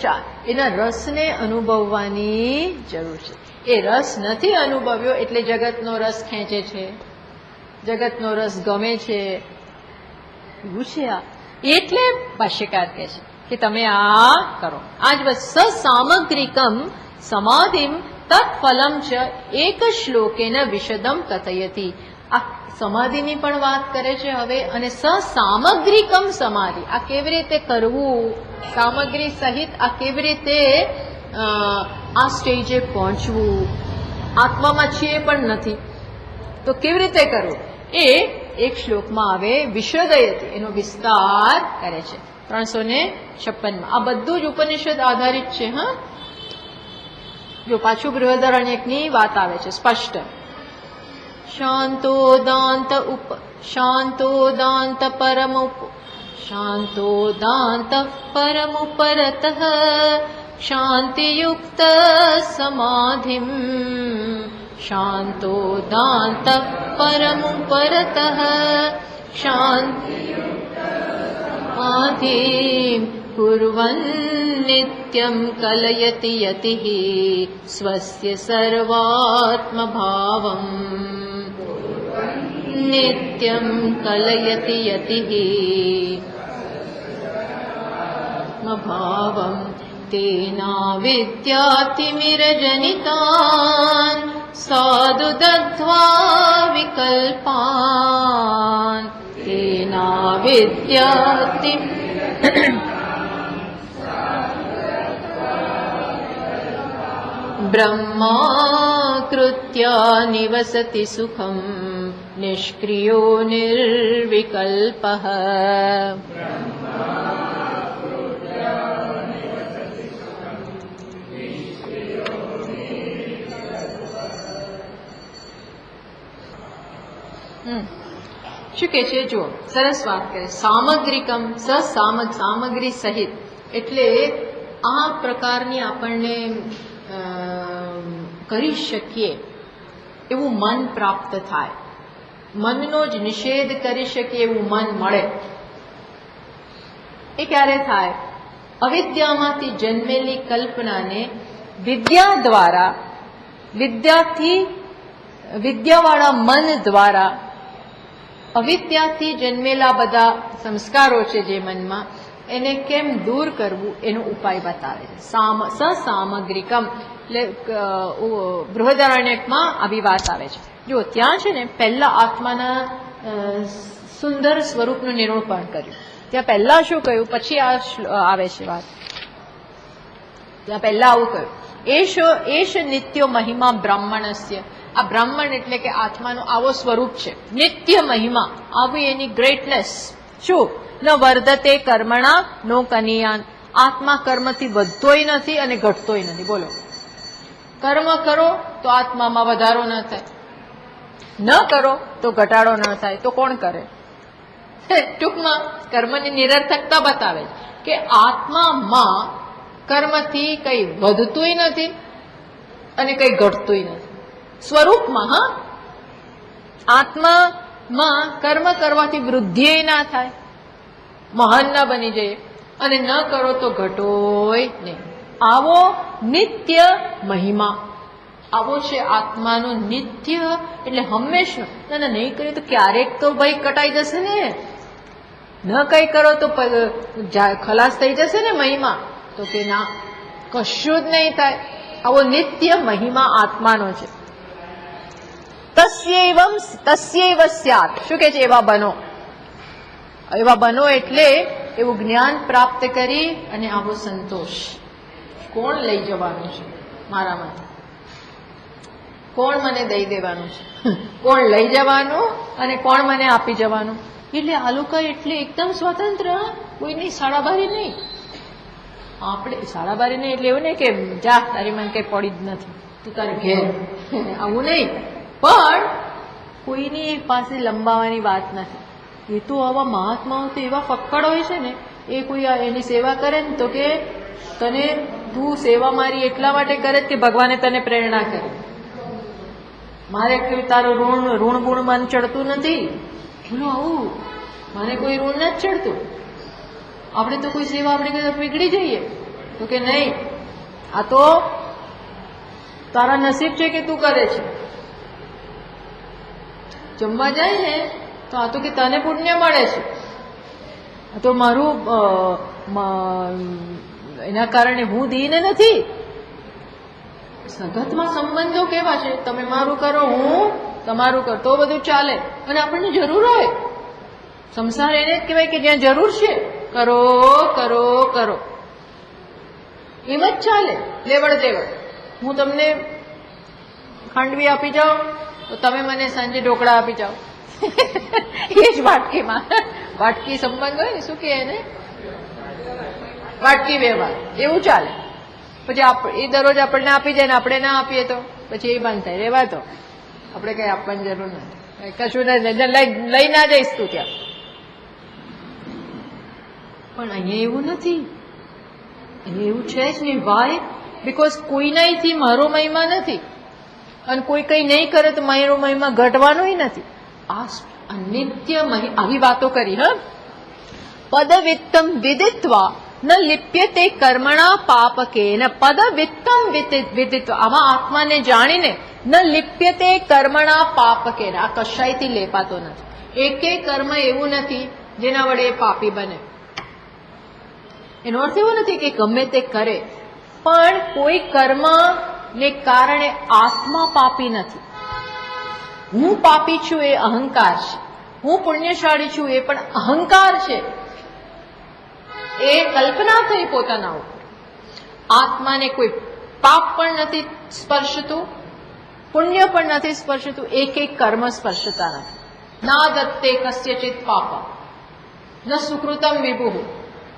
Speaker 1: એના રસને અનુભવવાની જરૂર છે. એ રસ નથી અનુભવ્યો એટલે જગતનો રસ ખેંચે છે, જગતનો રસ ગમે છે, એવું છે આ. એટલે ભાષ્યકાર કહે છે કે તમે આ કરો. આજ બસ સામગ્રિકમ સમાધિમ તત્ફલમ ચ એક શ્લોકેન વિશદમ કથયતી. આ સમાધિની પણ વાત કરે છે હવે, અને સામગ્રિકમ સમાધિ, આ કેવી રીતે કરવું, સામગ્રી સહિત આ કેવી રીતે આ સ્ટેજે પહોંચવું. આત્મામાં છીએ પણ નથી તો કેવી રીતે કરવું એ એક શ્લોકમાં આવે. વિશદયતી, એનો વિસ્તાર કરે છે 356માં. આ બધું જ ઉપનિષદ આધારિત છે. હા, જો પાછું બૃહદારણ્યકની વાત આવે છે સ્પષ્ટ. શાંતોદાંત પરમુપરતઃ શાંતિયુક્ત સમાધિમ શાંતોદાંત પરમુપરતઃ શાંતિયુક્ત कुर्वन् नित्यं कलयति यतिः स्वस्य सर्वात्मभावम् नित्यं कलयति यतिः भावम् तेनाविद्यातिमिरजनितान् साधु दग्ध्वा विकल्पान् तेनाविद्याति ब्रह्माकृत्या निवसति सुखं निष्क्रियो निर्विकल्पः શું કે છે? જો સરસ વાત કરે, સામગ્રિકમ સામગ્રી સહિત, એટલે આ પ્રકારની આપણને કરી શકીએ એવું મન પ્રાપ્ત થાય, મનનો જ નિષેધ કરી શકીએ એવું મન મળે. એ ક્યારે થાય? અવિદ્યામાંથી જન્મેલી કલ્પનાને વિદ્યા દ્વારા, વિદ્યાવાળા મન દ્વારા અવિદ્યાથી જન્મેલા બધા સંસ્કારો છે જે મનમાં, એને કેમ દૂર કરવું એનો ઉપાય બતાવે છે. સસામગ્રિકમ એટલે બૃહદારણ્યકમાં આવી વાત આવે છે. જો ત્યાં છે ને પહેલા આત્માના સુંદર સ્વરૂપનું નિરૂપણ કર્યું. ત્યાં પહેલા શું કહ્યું, પછી આ આવે છે વાત. ત્યાં પહેલા આવું કહ્યું, એશ નિત્ય મહિમા બ્રાહ્મણસ્ય. આ બ્રાહ્મણ એટલે કે આત્માનું આવો સ્વરૂપ છે, નિત્ય મહિમા, આવી એની ગ્રેટનેસ. શું? ન વર્ધતે કર્મણા નો કનિયાન. આત્મા કર્મથી વધતોય નથી અને ઘટતોય નથી. બોલો, કર્મ કરો તો આત્મામાં વધારો ન થાય, ન કરો તો ઘટાડો ન થાય. તો કોણ કરે? ટૂંકમાં કર્મની નિરર્થકતા બતાવે કે આત્મામાં કર્મથી કઈ વધતુંય નથી અને કઈ ઘટતુંય નથી. સ્વરૂપમાં હા, આત્મામાં કર્મ કરવાથી વૃદ્ધિ ના થાય, મહાન ના બની જાય, અને ન કરો તો ઘટોય નહીં. આવો નિત્ય મહિમા, આવો છે આત્માનો નિત્ય, એટલે હંમેશા. ના નહીં કરીએ તો ક્યારેક તો ભાઈ કટાઈ જશે ને, ન કઈ કરો તો ખલાસ થઈ જશે ને મહિમા. તો કે ના, કશું જ નહીં થાય. આવો નિત્ય મહિમા આત્માનો છે. તસ્યૈવ સ્યાત. શું કે છે? એવા બનો. એવા બનો એટલે એવું જ્ઞાન પ્રાપ્ત કરી અને આવો સંતોષ. કોણ લઈ જવાનું છે મારામાંથી? કોણ મને દઈ દેવાનું છે? કોણ લઈ જવાનું અને કોણ મને આપી જવાનું? એટલે આ લોકો એટલે એકદમ સ્વતંત્ર, કોઈની સાડાબારી નહીં. આપણે સાડાબારી નહીં એટલે એવું નહીં કે જા તારી મને કઈ પડી જ નથી, તું તારે ઘેર, આવું નહીં. પણ કોઈની પાસે લંબાવાની વાત નથી. એ તો આવા મહાત્માઓ તો એવા ફક્કડ હોય છે ને, એ કોઈ એની સેવા કરે ને તો કે તને, તું સેવા મારી એટલા માટે કરે કે ભગવાને તને પ્રેરણા કરે. મારે કોઈ તારું ઋણ ગુણ મન ચડતું નથી. બોલો આવું મારે કોઈ ઋણ નથી ચડતું. આપણે તો કોઈ સેવા આપણે પીગળી જઈએ તો કે નહીં, આ તો તારા નસીબ છે કે તું કરે છે. જમવા જાય ને તો આ તો કે તને પુણ્ય મળે છે, આ તો મારું એના કારણે હું દીને નથી. સગતમાં સંબંધો કેવા છે? તમે મારું કરો, હું તમારું કરો, તો બધું ચાલે. અને આપણને જરૂર હોય, સંસાર એને જ કહેવાય કે જ્યાં જરૂર છે કરો કરો કરો, એમ જ ચાલે. લેવડ દેવડ. હું તમને ખાંડવી આપી જાઉં તો તમે મને સાંજે ઢોકળા આપી જાઓ. એ જ વાટકીમાં, વાટકી સંબંધ હોય ને, શું કે એને વાટકી વ્યવહાર, એવું ચાલે. પછી એ દરરોજ આપણને આપી જાય ને આપણે ના આપીએ તો પછી એ બંધ થાય. રહેવા તો આપણે કઈ આપવાની જરૂર નથી, કશું લઈ ના જઈશ તું ત્યાં. પણ અહીંયા એવું નથી, અહીંયા એવું છે જ નહીં. વાય? બિકોઝ કોઈનાથી મારો મહિમા નથી, અને કોઈ કઈ નહીં કરે તો મારો મહિમા ઘટવાનો નથી. આ નિત્ય આવી વાતો કરી. હા, પદવિત્તમ વિદિત્વા ન લિપ્યતે કર્મણા પાપકેન. પદવિત્તમ વિદિત્વા, આમાં આત્માને જાણીને, ન લિપ્યતે કર્મણા પાપકેન, આ કશાયથી લેપાતો નથી. એકે કર્મ એવું નથી જેના વડે એ પાપી બને. એનો અર્થ એવો નથી કે ગમે તે કરે, પણ કોઈ કર્મ ને કારણે આત્મા પાપી નથી. હું પાપી છું એ અહંકાર છે, હું પુણ્યશાળી છું એ પણ અહંકાર છે. એ કલ્પના થઈ પોતાના ઉપર. આત્માને કોઈ પાપ પણ નથી સ્પર્શતું, પુણ્ય પણ નથી સ્પર્શતું, એક કર્મ સ્પર્શતા નથી. ના દત્તે કસ્યચિત પાપ ન સુકૃતમ વિભુ.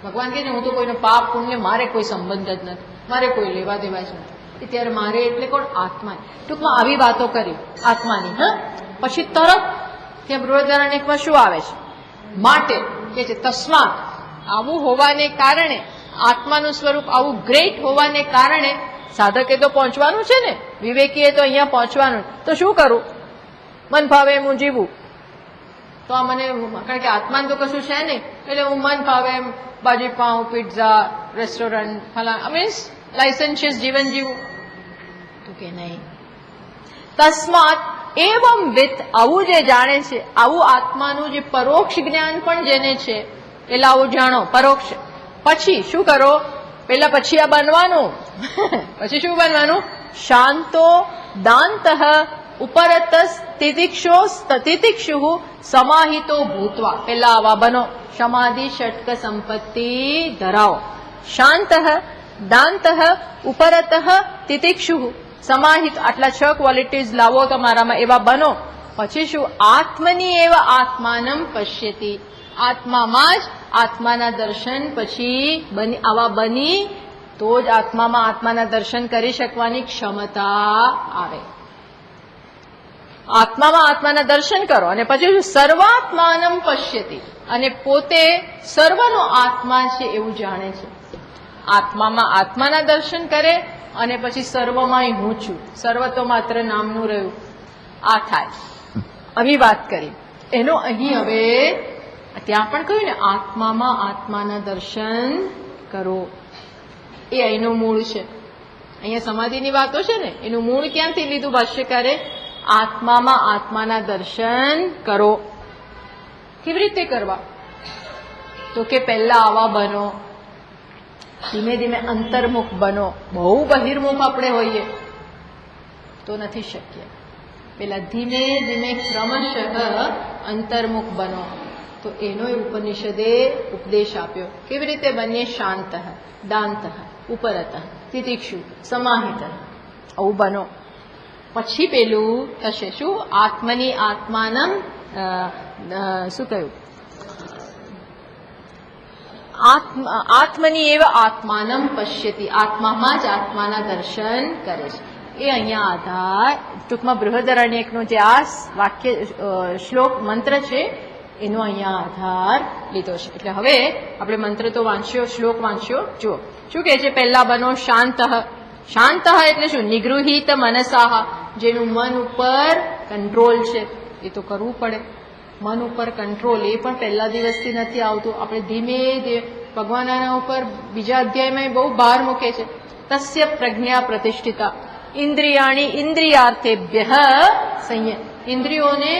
Speaker 1: ભગવાન કહે છે હું તો કોઈનો પાપ પુણ્ય મારે કોઈ સંબંધ જ નથી, મારે કોઈ લેવા દેવા જ નથી. ત્યારે મારે એટલે કોણ? આત્મા. ટૂંકમાં આવી વાતો કરી આત્માની. હા, પછી તરત ત્યાં બૃહદારણ્યકમાં શું આવે છે? માટે કે છે તસ્માત, આવું હોવાને કારણે, આત્માનું સ્વરૂપ આવું ગ્રેટ હોવાને કારણે સાધકે તો પહોંચવાનું છે ને, વિવેકીએ તો અહીંયા પહોંચવાનું. તો શું કરું? મન ફાવે એમ હું જીવું. તો આ મને, કારણ કે આત્માને તો કશું છે નહીં, એટલે હું મન ફાવે એમ ભાજી પાઉં, પિઝા, રેસ્ટોરન્ટ, ફલા મીન્સ લાયસન્શિયસ જીવન જીવું. તો કે નહીં. તસ્માત એવમ વિત, આવું જે જાણે છે, આવું આત્માનું જે પરોક્ષ જ્ઞાન પણ જેને છે, એટલે આવું જાણો પરોક્ષ. પછી શું કરો? પેલા પછી આ બનવાનું. પછી શું બનવાનું? શાંતો દાંત ઉપરત તિતિક્ષો તિતિક્ષુ સમાહિતો ભૂતવા. પેલા આવા બનો, સમાધિ ષટક સંપત્તિ ધરાવો. શાંત દાંત ઉપરત તિતિક્ષુ સમાહિત, આટલા 6 ક્વોલિટીઝ લાવો તમારામાં, એવા બનો. પછી શું? આત્મની એવ આત્માનમ પશ્યતિ, આત્મામાં જ આત્માના દર્શન પછી આવા બની તો જ આત્મામાં આત્માના દર્શન કરી શકવાની ક્ષમતા આવે. આત્મામાં આત્માના દર્શન કરો અને પછી સર્વાત્માનમ પશ્યતિ, અને પોતે સર્વનો આત્મા છે એવું જાણે છે. આત્મામાં આત્માના દર્શન કરે અને પછી સર્વમાં હું છું, સર્વ તો માત્ર નામનું રહ્યું. આ થાય. આવી વાત કરી એનો અહીં હવે ત્યાં પણ કહ્યું ને, આત્મામાં આત્માના દર્શન કરો. એ અહીંનું મૂળ છે. અહીંયા સમાધિની વાતો છે ને, એનું મૂળ ક્યાંથી લીધું ભાષ્યકારે? આત્મામાં આત્માના દર્શન કરો. કેવી રીતે કરવા? તો કે પહેલા આવા બનો, ધીમે ધીમે અંતર્મુખ બનો. બહુ બહિર્મુખ આપણે હોઈએ તો નથી શક્ય. પેલા ધીમે ધીમે ક્રમશઃ અંતર્મુખ બનો. તો એનો ઉપનિષદે ઉપદેશ આપ્યો. કેવી રીતે બનીએ? શાંત દાંત ઉપરત તિતિક્ષુ સમાહિત, આવું બનો. પછી પેલું થશે શું? આત્મની આત્માનમ, શું કહ્યું? આત્મની એવ આત્માનમ પશ્યતિ, આત્મામાં જ આત્માના દર્શન કરે છે. એ અહીંયા આધાર, ટૂંકમાં બૃહદારણ્યકનો જે આ વાક્ય શ્લોક મંત્ર છે એનો અહીંયા આધાર લીધો છે. એટલે હવે આપણે મંત્ર તો વાંચ્યો, શ્લોક વાંચ્યો. જુઓ શું કહે છે? પહેલા બનો શાંત. શાંત એટલે શું? નિગૃહિત મનસાહ, જેનું મન ઉપર કંટ્રોલ છે. એ તો કરવું પડે. મન ઉપર કંટ્રોલ એ પણ પહેલા દિવસથી નથી આવતું. આપણે ધીમે ધીમે ભગવાન આના ઉપર બીજા અધ્યાયમાં બહુ ભાર મૂકે છે. તસ્ય પ્રજ્ઞા પ્રતિષ્ઠિતા ઇન્દ્રિયાણી ઇન્દ્રિયાર્થેભ્ય સંયમ, ઇન્દ્રિયોને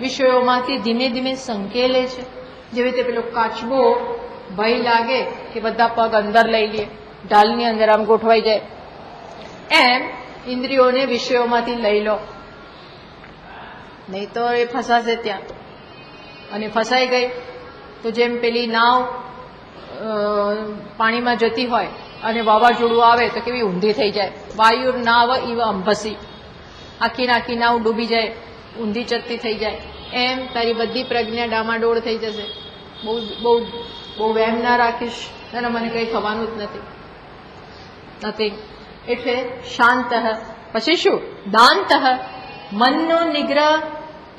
Speaker 1: વિષયોમાંથી ધીમે ધીમે સંકેલે છે. જેવી રીતે પેલો કાચબો ભય લાગે કે બધા પગ અંદર લઈ લે, ઢાલની અંદર આમ ગોઠવાઈ જાય, એમ ઇન્દ્રિયોને વિષયોમાંથી લઈ લો, નહીં તો એ ફસાશે ત્યાં. અને ફસાઈ ગઈ તો જેમ પેલી નાવ પાણીમાં જતી હોય અને વાવાઝોડું આવે તો કેવી ઊંધી થઈ જાય. વાયુર નાવ ઇવ અંભસી, આખી નાવ ડૂબી જાય, ઊંધી ચત્તી થઈ જાય. એમ તારી બધી પ્રજ્ઞા ડામાડોળ થઈ જશે. બહુ બહુ બહુ વહેમ ના રાખીશ, અને મને કંઈ થવાનું જ નથી. એટલે શાંત. પછી શું? દાંત, મનનો નિગ્રહ,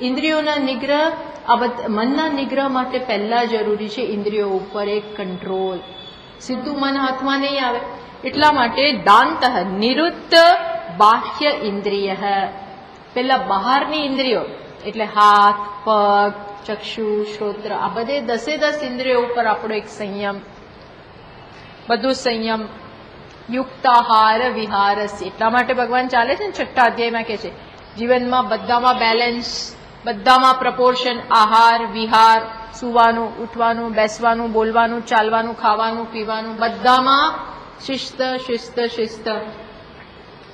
Speaker 1: ઇન્દ્રિયોના નિગ્રહ. આ મનના નિગ્રહ માટે પહેલા જરૂરી છે ઇન્દ્રિયો ઉપર એક કંટ્રોલ. સીધું મન હાથમાં નહીં આવે. એટલા માટે દાંત નિરુદ્ધ બાહ્ય ઇન્દ્રિય, પેલા બહારની ઇન્દ્રિયો એટલે હાથ, પગ, ચક્ષુ, શ્રોત્ર, આ બધે 10 ઇન્દ્રિયો ઉપર આપણો એક સંયમ, બધું સંયમ. યુક્તાહાર વિહારસ્ય, એટલા માટે ભગવાન ચાલે છે ને 6થા અધ્યાયમાં કે છે જીવનમાં બધામાં બેલેન્સ, બધામાં પ્રપોર્શન. આહાર, વિહાર, સુવાનું, ઉઠવાનું, બેસવાનું, બોલવાનું, ચાલવાનું, ખાવાનું, પીવાનું, બધામાં શિસ્ત શિસ્ત શિસ્ત,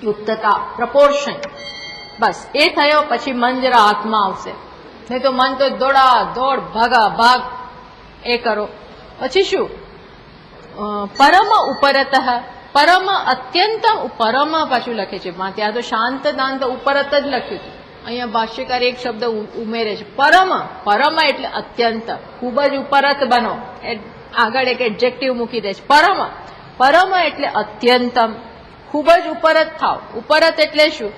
Speaker 1: યુક્તતા, પ્રપોર્શન. બસ એ થયો પછી મન જરા હાથમાં આવશે. નહીં તો મન તો દોડા દોડ, ભાગા ભાગ એ કરો. પછી શું? પરમ ઉપરત, પરમ અત્યંતમ, પરમ પાછું લખે છે ત્યાં તો શાંત દાંત ઉપરત જ લખ્યું હતું. અહીંયા ભાષ્યકાર એક શબ્દ ઉમેરે છે, પરમ. પરમ એટલે અત્યંત, ખૂબ જ ઉપરત બનો. આગળ એક એડજેક્ટિવ મૂકી દે છે, પરમ. પરમ એટલે અત્યંતમ, ખૂબ જ ઉપરત થાવ. ઉપરત એટલે શું?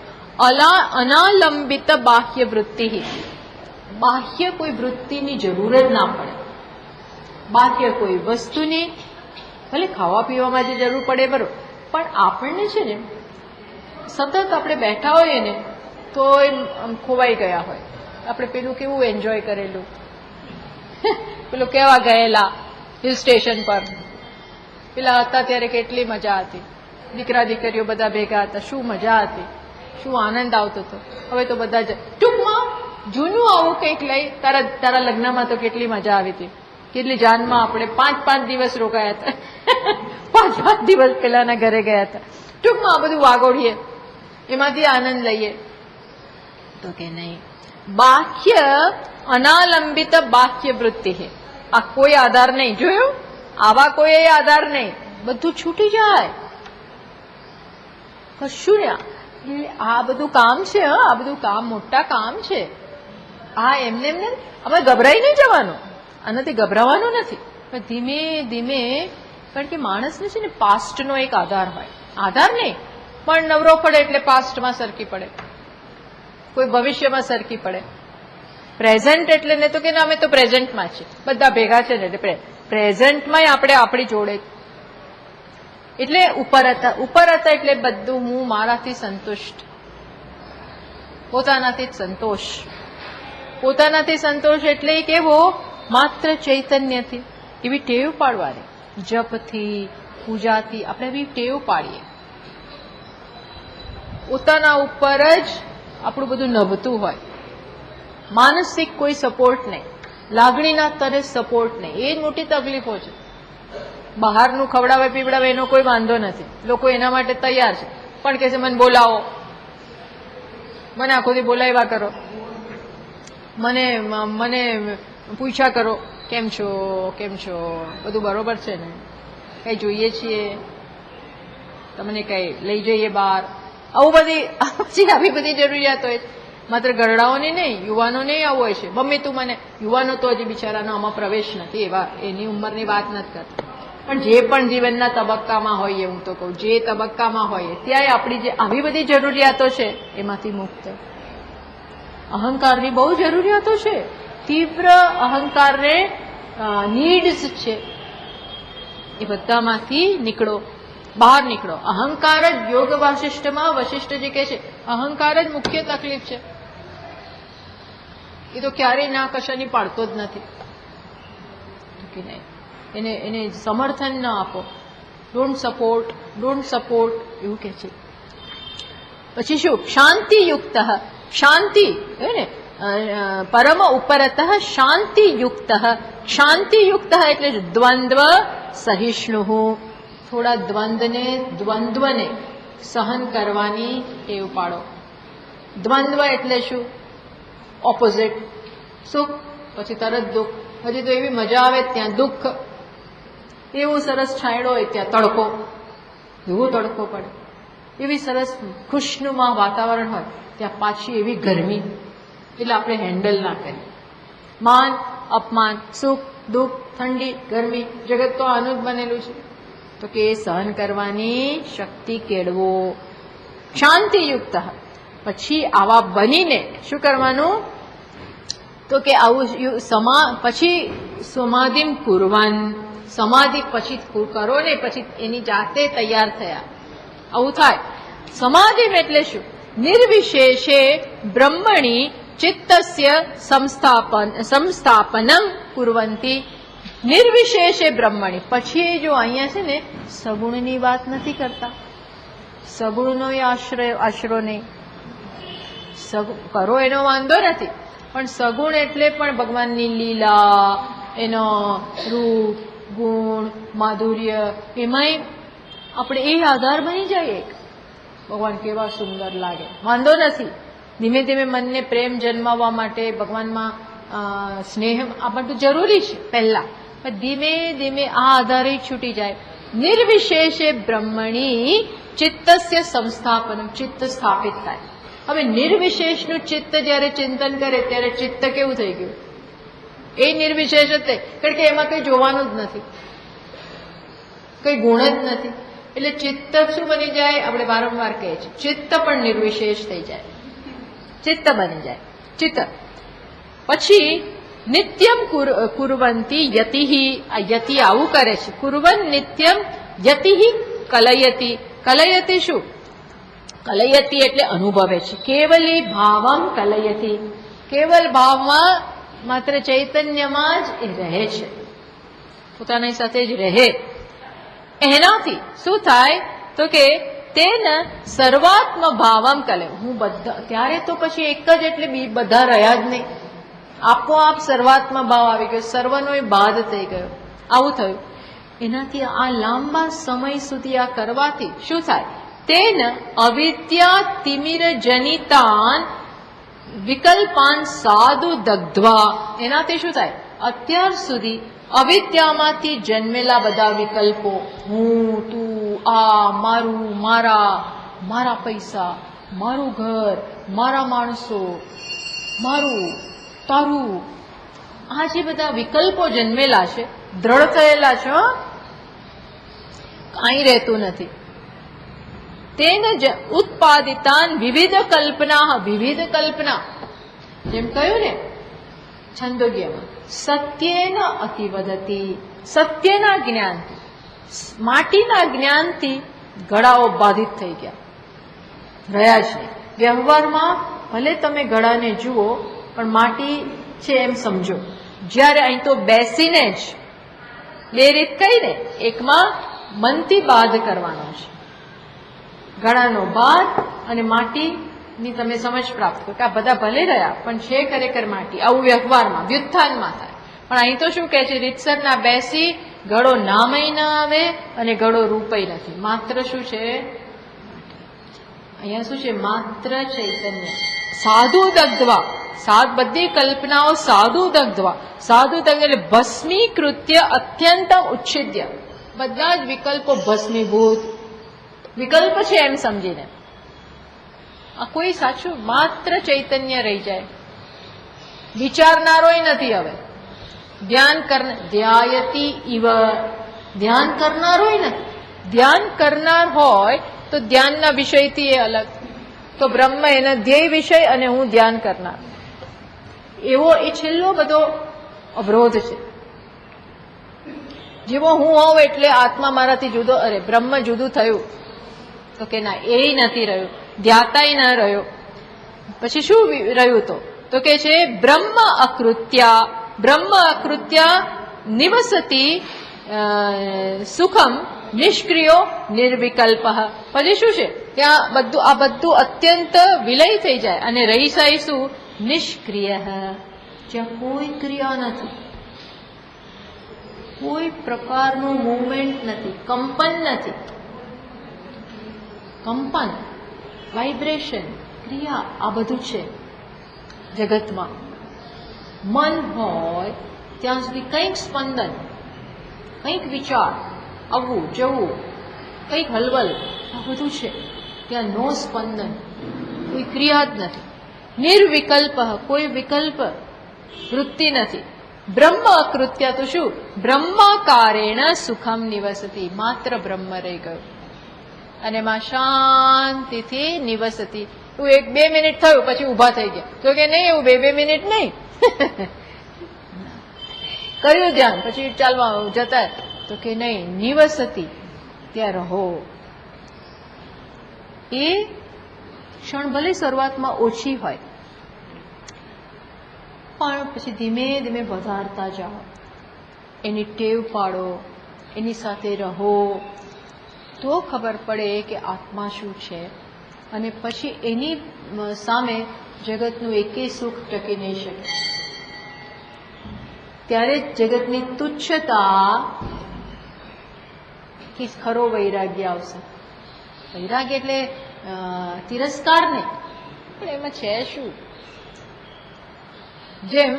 Speaker 1: અનાલંબિત બાહ્ય વૃત્તિ, બાહ્ય કોઈ વૃત્તિની જરૂર જ ના પડે, બાહ્ય કોઈ વસ્તુની, ભલે ખાવા પીવામાં જે જરૂર પડે બરોબર, પણ આપણને છે ને સતત આપણે બેઠા હોઈએ ને તો એમ ખોવાઈ ગયા હોય. આપણે પેલું કેવું એન્જોય કરેલું, પેલું કેવા ગયેલા હિલ સ્ટેશન પર, પેલા હતા ત્યારે કેટલી મજા હતી, દીકરા દીકરીઓ બધા ભેગા હતા, શું મજા હતી, શું આનંદ આવતો હતો. હવે તો બધા જ ટૂંકમાં જૂનું આવું કંઈક લઈ, તારા લગ્નમાં તો કેટલી મજા આવી હતી, કેટલી જાનમાં આપણે 5-5 દિવસ રોકાયા હતા, 5-5 દિવસ પેલાના ઘરે ગયા હતા. ટૂંકમાં આ બધું વાગોડીએ, એમાંથી આનંદ લઈએ. તો કે નહીં, બાહ્ય અનાલંબિત બાહ્ય વૃત્તિ છે, આ કોઈ આધાર નહીં. જોયું, આવા કોઈ આધાર નહીં, બધું છૂટી જાય, કશું નહીં. આ બધું કામ છે, આ બધું કામ મોટા કામ છે. આ એમને એમને અમે ગભરાઈ નહીં જવાનું, આનાથી ગભરાવાનું નથી, પણ ધીમે ધીમે, કારણ કે માણસને છે ને પાસ્ટનો એક આધાર હોય, આધાર નહીં પણ નવરો પડે એટલે પાસ્ટમાં સરકી પડે, કોઈ ભવિષ્યમાં સરકી પડે. પ્રેઝન્ટ એટલે ને તો કે અમે તો પ્રેઝન્ટમાં છીએ, બધા ભેગા છે ને એટલે પ્રેઝન્ટમાં આપણે આપણી જોડે. એટલે ઉપર હતા એટલે બધું હું મારાથી સંતુષ્ટ, પોતાનાથી જ સંતોષ. પોતાનાથી સંતોષ એટલે કેવો, માત્ર ચૈતન્યથી. એવી ટેવ પાડવાની, જપથી પૂજાથી આપણે એવી ટેવ પાડીએ. પોતાના ઉપર જ આપણું બધું નભતું હોય, માનસિક કોઈ સપોર્ટ નહીં, લાગણીના તરે સપોર્ટ નહીં. એ જ મોટી તકલીફો છે. બહારનું ખવડાવે પીવડાવે એનો કોઈ વાંધો નથી, લોકો એના માટે તૈયાર છે, પણ કે છે મને બોલાવો, મને આખોથી બોલાવ્યા કરો, મને મને પૂછ્યા કરો કેમ છો કેમ છો, બધું બરોબર છે ને, કઈ જોઈએ છીએ તમને, કઈ લઈ જઈએ બહાર, આવું બધી પછી આવી બધી જરૂરિયાત હોય. માત્ર ગરડાઓની નહીં, યુવાનોને આવું હોય છે. મમ્મી તું મને, યુવાનો તો હજી બિચારાનો આમાં પ્રવેશ નથી, એવા એની ઉંમરની વાત નથી કરતી, પણ જે પણ જીવનના તબક્કામાં હોઈએ, હું તો કહું જે તબક્કામાં હોઈએ ત્યાંય આપણી જે આવી બધી જરૂરિયાતો છે એમાંથી મુક્ત. અહંકારની બહુ જરૂરિયાતો છે, તીવ્ર અહંકારને નીડ્સ છે, એ બધામાંથી નીકળો, બહાર નીકળો. અહંકાર જ યોગ વાસિષ્ઠમાં વશિષ્ઠજી કહે છે અહંકાર જ મુખ્ય તકલીફ છે. એ તો ક્યારેય ના કશાની પાડતો જ નથી. એને સમર્થન ન આપો, ડોન્ટ સપોર્ટ એવું કે છે. પછી શું, શાંતિયુક્ત, શાંતિ ને પરમ ઉપરત શાંતિયુક્ત. શાંતિયુક્ત એટલે દ્વંદ્વ સહિષ્ણુ, થોડા દ્વંદ્વને સહન કરવાની ટેવ પાડો. દ્વંદ્વ એટલે શું, ઓપોઝિટ. સુખ પછી તરત દુઃખ, હજી તો એવી મજા આવે ત્યાં દુઃખ, એવું સરસ છાંયડો હોય ત્યાં તડકો, એવો તડકો પડે, એવી સરસ ખુશનુમા વાતાવરણ હોય ત્યાં પાછી એવી ગરમી, એટલે આપણે હેન્ડલ ના કરીએ. માન અપમાન, સુખ દુઃખ, ઠંડી ગરમી, જગત તો આનું જ બનેલું છે. તો કે સહન કરવાની શક્તિ કેળવો. શાંતિયુક્ત. પછી આવા બનીને શું કરવાનું, તો કે આવું પછી સમાધિ કુર્વન, સમાધિ પછી કરો ને, પછી એની જાતે તૈયાર થયા, આવું થાય. સમાધિ એટલે શું, નિર્વિશેષે બ્રહ્મણી ચિત્તસ્ય સંસ્થાપનમ કુર્વંતી. નિર્વિશેષે બ્રહ્મણી, પછી જો અહીંયા છે ને સગુણની વાત નથી કરતા, સગુણનો આશરો નહીં. કરો એનો વાંધો નથી, પણ સગુણ એટલે પણ ભગવાનની લીલા, એનો રૂપ ગુણ માધુર્ય, એમાંય આપણે એ આધાર બની જાય. એક ભગવાન કેવા સુંદર લાગે, વાંધો નથી. ધીમે ધીમે મનને પ્રેમ જન્માવવા માટે ભગવાનમાં સ્નેહ આ બધું જરૂરી છે પહેલા, પણ ધીમે ધીમે આ આધારે છૂટી જાય. નિર્વિશેષે બ્રહ્મણી ચિત્તસ્ય સંસ્થાપન, ચિત્ત સ્થાપિત થાય. હવે નિર્વિશેષનું ચિત્ત જયારે ચિંતન કરે ત્યારે ચિત્ત કેવું થઈ ગયું, એ નિર્વિશેષ જ થાય, કારણ કે એમાં કંઈ જોવાનું જ નથી, કંઈ ગુણ જ નથી. એટલે ચિત્ત શું બની જાય, આપણે વારંવાર કહીએ છીએ ચિત્ત પણ નિર્વિશેષ થઈ જાય, ચિત્ત બની જાય. ચિત્ત પછી નિત્યમ કુર્વંતી યતિહી, આ યતિ આવું કરે છે. કુર્વન નિત્યમ યતિહી કલયતી. કલયતી શું? કલયતી એટલે અનુભવે છે. કેવલી ભાવમ કલયતી, કેવલ ભાવમાં માત્ર ચૈતન્યમાં જ એ રહે છે, પોતાની સાથે જ રહે. એનાથી શું થાય તો કે તેને સર્વાત્મ ભાવમ કલે. હું બધા, ત્યારે તો પછી એક જ એટલે બધા રહ્યા જ નહીં, આપોઆપ સર્વાત્મ ભાવ આવી ગયો, સર્વનો બાદ થઈ ગયો. આવું થયું. એનાથી આ લાંબા સમય સુધી આ કરવાથી શું થાય? તેન અવિદ્યા તિમિર જનિતાન વિકલ્પાન સાધુ દગ્ધ્વા. એનાથી શું થાય? અત્યાર સુધી અવિદ્યામાંથી જન્મેલા બધા વિકલ્પો, હું, તું, આ, મારું, મારા, મારા પૈસા, મારું ઘર, મારા માણસો, મારું, તારું, આ જે બધા વિકલ્પો જન્મેલા છે, દ્રઢ થયેલા છે, કાંઈ રહેતું નથી. તેન ઉત્પાદિતાન વિવિધ કલ્પના. વિવિધ કલ્પના, જેમ કહ્યું ને છંદોગ્યમાં, સત્યેન અતિવદતી. સત્યના જ્ઞાનથી, માટીના જ્ઞાનથી ઘડાઓ બાધિત થઈ ગયા, રહ્યા છે. વ્યવહારમાં ભલે તમે ઘડાને જુઓ પણ માટી છે એમ સમજો. જ્યારે અહીં તો બેસીને જ બે રીત કહીને, એકમાં મનથી બાદ કરવાનો છે, ઘડાનો બાદ, અને માટીની તમે સમજ પ્રાપ્ત કરો કે આ બધા ભલે રહ્યા પણ છે ખરેખર માટી. આવું વ્યવહારમાં વ્યુત્થાનમાં થાય. પણ અહીં તો શું કહે છે? રીતસર ના બેસી, ઘડો નામય ના આવે અને ઘડો રૂપય નથી, માત્ર શું છે? અહીંયા શું છે? માત્ર ચૈતન્ય. સાધુ દગ્ધ્વા. બધી કલ્પનાઓ સાધુ દગ્ધ્વા. સાધુ દગ્ધ એટલે ભસ્મીકૃત્ય અત્યંતમ ઉચ્છિદ્ય. બધા જ વિકલ્પો ભસ્મીભૂત. વિકલ્પ છે એમ સમજીને આ કોઈ સાચું માત્ર ચૈતન્ય રહી જાય. વિચારનારોય નથી હવે. ધ્યાયતી ઇવ. ધ્યાન કરનારોય નથી. ધ્યાન કરનાર હોય તો ધ્યાનના વિષયથી એ અલગ. તો બ્રહ્મ એના ધ્યેય વિષય અને હું ધ્યાન કરનાર, એવો એ છેલ્લો બધો અવરોધ છે. જેવો હું હોઉં એટલે આત્મા મારાથી જુદો, અરે બ્રહ્મ જુદું થયું તો કે ના, એ નથી રહ્યું, ધ્યાતાય ન રહ્યો. પછી શું રહ્યું? તો કે છે બ્રહ્મ અકૃત્યા. બ્રહ્મ અકૃત્યા નિવસતી સુખમ નિષ્ક્રિયો નિર્વિકલ્પ. પછી શું છે? ત્યાં આ બધું અત્યંત વિલય થઈ જાય અને રહી જાય શું? નિષ્ક્રિય. જ્યાં કોઈ ક્રિયા નથી, કોઈ પ્રકારનું મૂવમેન્ટ નથી, કંપન નથી. કંપન, વાઇબ્રેશન, ક્રિયા, આ બધું છે જગતમાં. મન હોય ત્યાં સુધી કંઈક સ્પંદન, કંઈક વિચાર, આવવું જવું, કંઈક હલવલ, આ બધું છે. ત્યાં નો સ્પંદન, કોઈ ક્રિયા જ નથી. નિર્વિકલ્પ, કોઈ વિકલ્પ વૃત્તિ નથી. બ્રહ્મ અકૃત્ય તો શું? બ્રહ્માકારેણ સુખમ નિવસતી. માત્ર બ્રહ્મ રહી ગયું અને એમાં શાંતિથી નિવસતી. તું 1-2 મિનિટ થયું પછી ઉભા થઈ ગયા તો કે નહીં, એવું 2-2 મિનિટ નહીં. કર્યું ધ્યાન પછી ચાલવા જતા તો કે નહીં, નિવસતી, ત્યાં રહો. એ ક્ષણ ભલે શરૂઆતમાં ઓછી હોય પણ પછી ધીમે ધીમે વધારતા જાઓ. એની ટેવ પાડો, એની સાથે રહો, તો ખબર પડે કે આત્મા શું છે. અને પછી એની સામે જગતનું એકેય સુખ ટકી નહીં શકે. ત્યારે જગતની તુચ્છતા કે ખરો વૈરાગ્ય આવશે. વૈરાગ્ય એટલે તિરસ્કાર નહીં, પણ એમાં છે શું? જેમ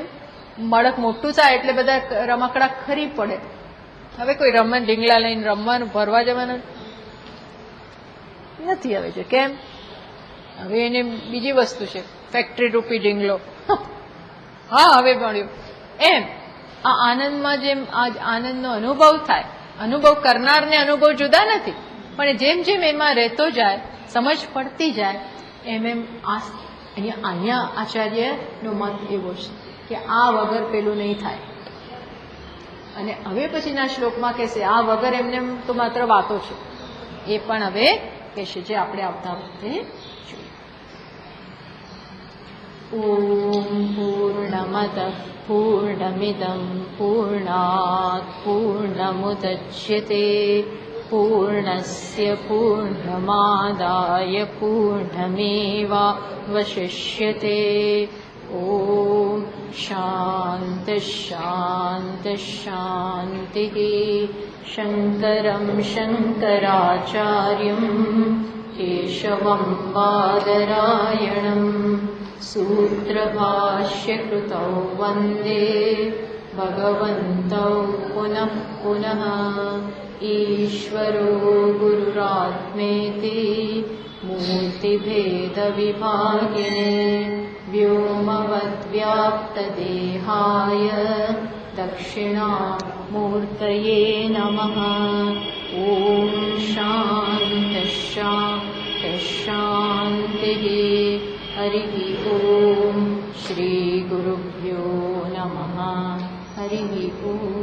Speaker 1: બાળક મોટું થાય એટલે બધા રમકડા ખરી પડે. હવે કોઈ રમણ ઢીંગલા લઈને રમવાનું, ભરવા જવાનું નથી હવે છે. કેમ? હવે એને બીજી વસ્તુ છે, ફેક્ટરી રૂપી ઢીંગલો. હા, હવે મળ્યું. એમ આ આનંદમાં જેમ આ આનંદનો અનુભવ થાય, અનુભવ કરનારને અનુભવ જુદા નથી, પણ જેમ જેમ એમાં રહેતો જાય, સમજ પડતી જાય, એમ એમ અહીંયા આચાર્યનો મત એવો છે કે કે આ વગર પેલું નહીં થાય. અને હવે પછીના શ્લોકમાં કહેશે આ વગર એમને તો માત્ર વાતો છે, એ પણ હવે કહેશે, જે આપણે આવતા વખતે જોઈએ. ઓમ પૂર્ણમદ પૂર્ણમિદં પૂર્ણાત પૂર્ણમુદચ્યતે પૂર્ણસ્ય પૂર્ણમાદાય પૂર્ણમેવાવશિષ્યતે. ઓમ શાંતિ શાંતિ શાંતિ. શંકરં શંકરાચાર્યં કેશવં બાદરાયણં સૂત્રભાષ્યકૃતૌ વંદે ભગવन्तौ પુનઃ પુનઃ. ઈશ્વરો ગુરુરાત્મેતિ મૂર્તિભેદવિભાગિને વ્યોમવદ્વ્યાપ્તદેહાય દક્ષિણામૂર્તયે નમઃ. ઓમ શાંતિ શાંતિ શાંતિ. હરિ ઓમ. શ્રી ગુરુભ્યો નમઃ. હરિ ઓમ.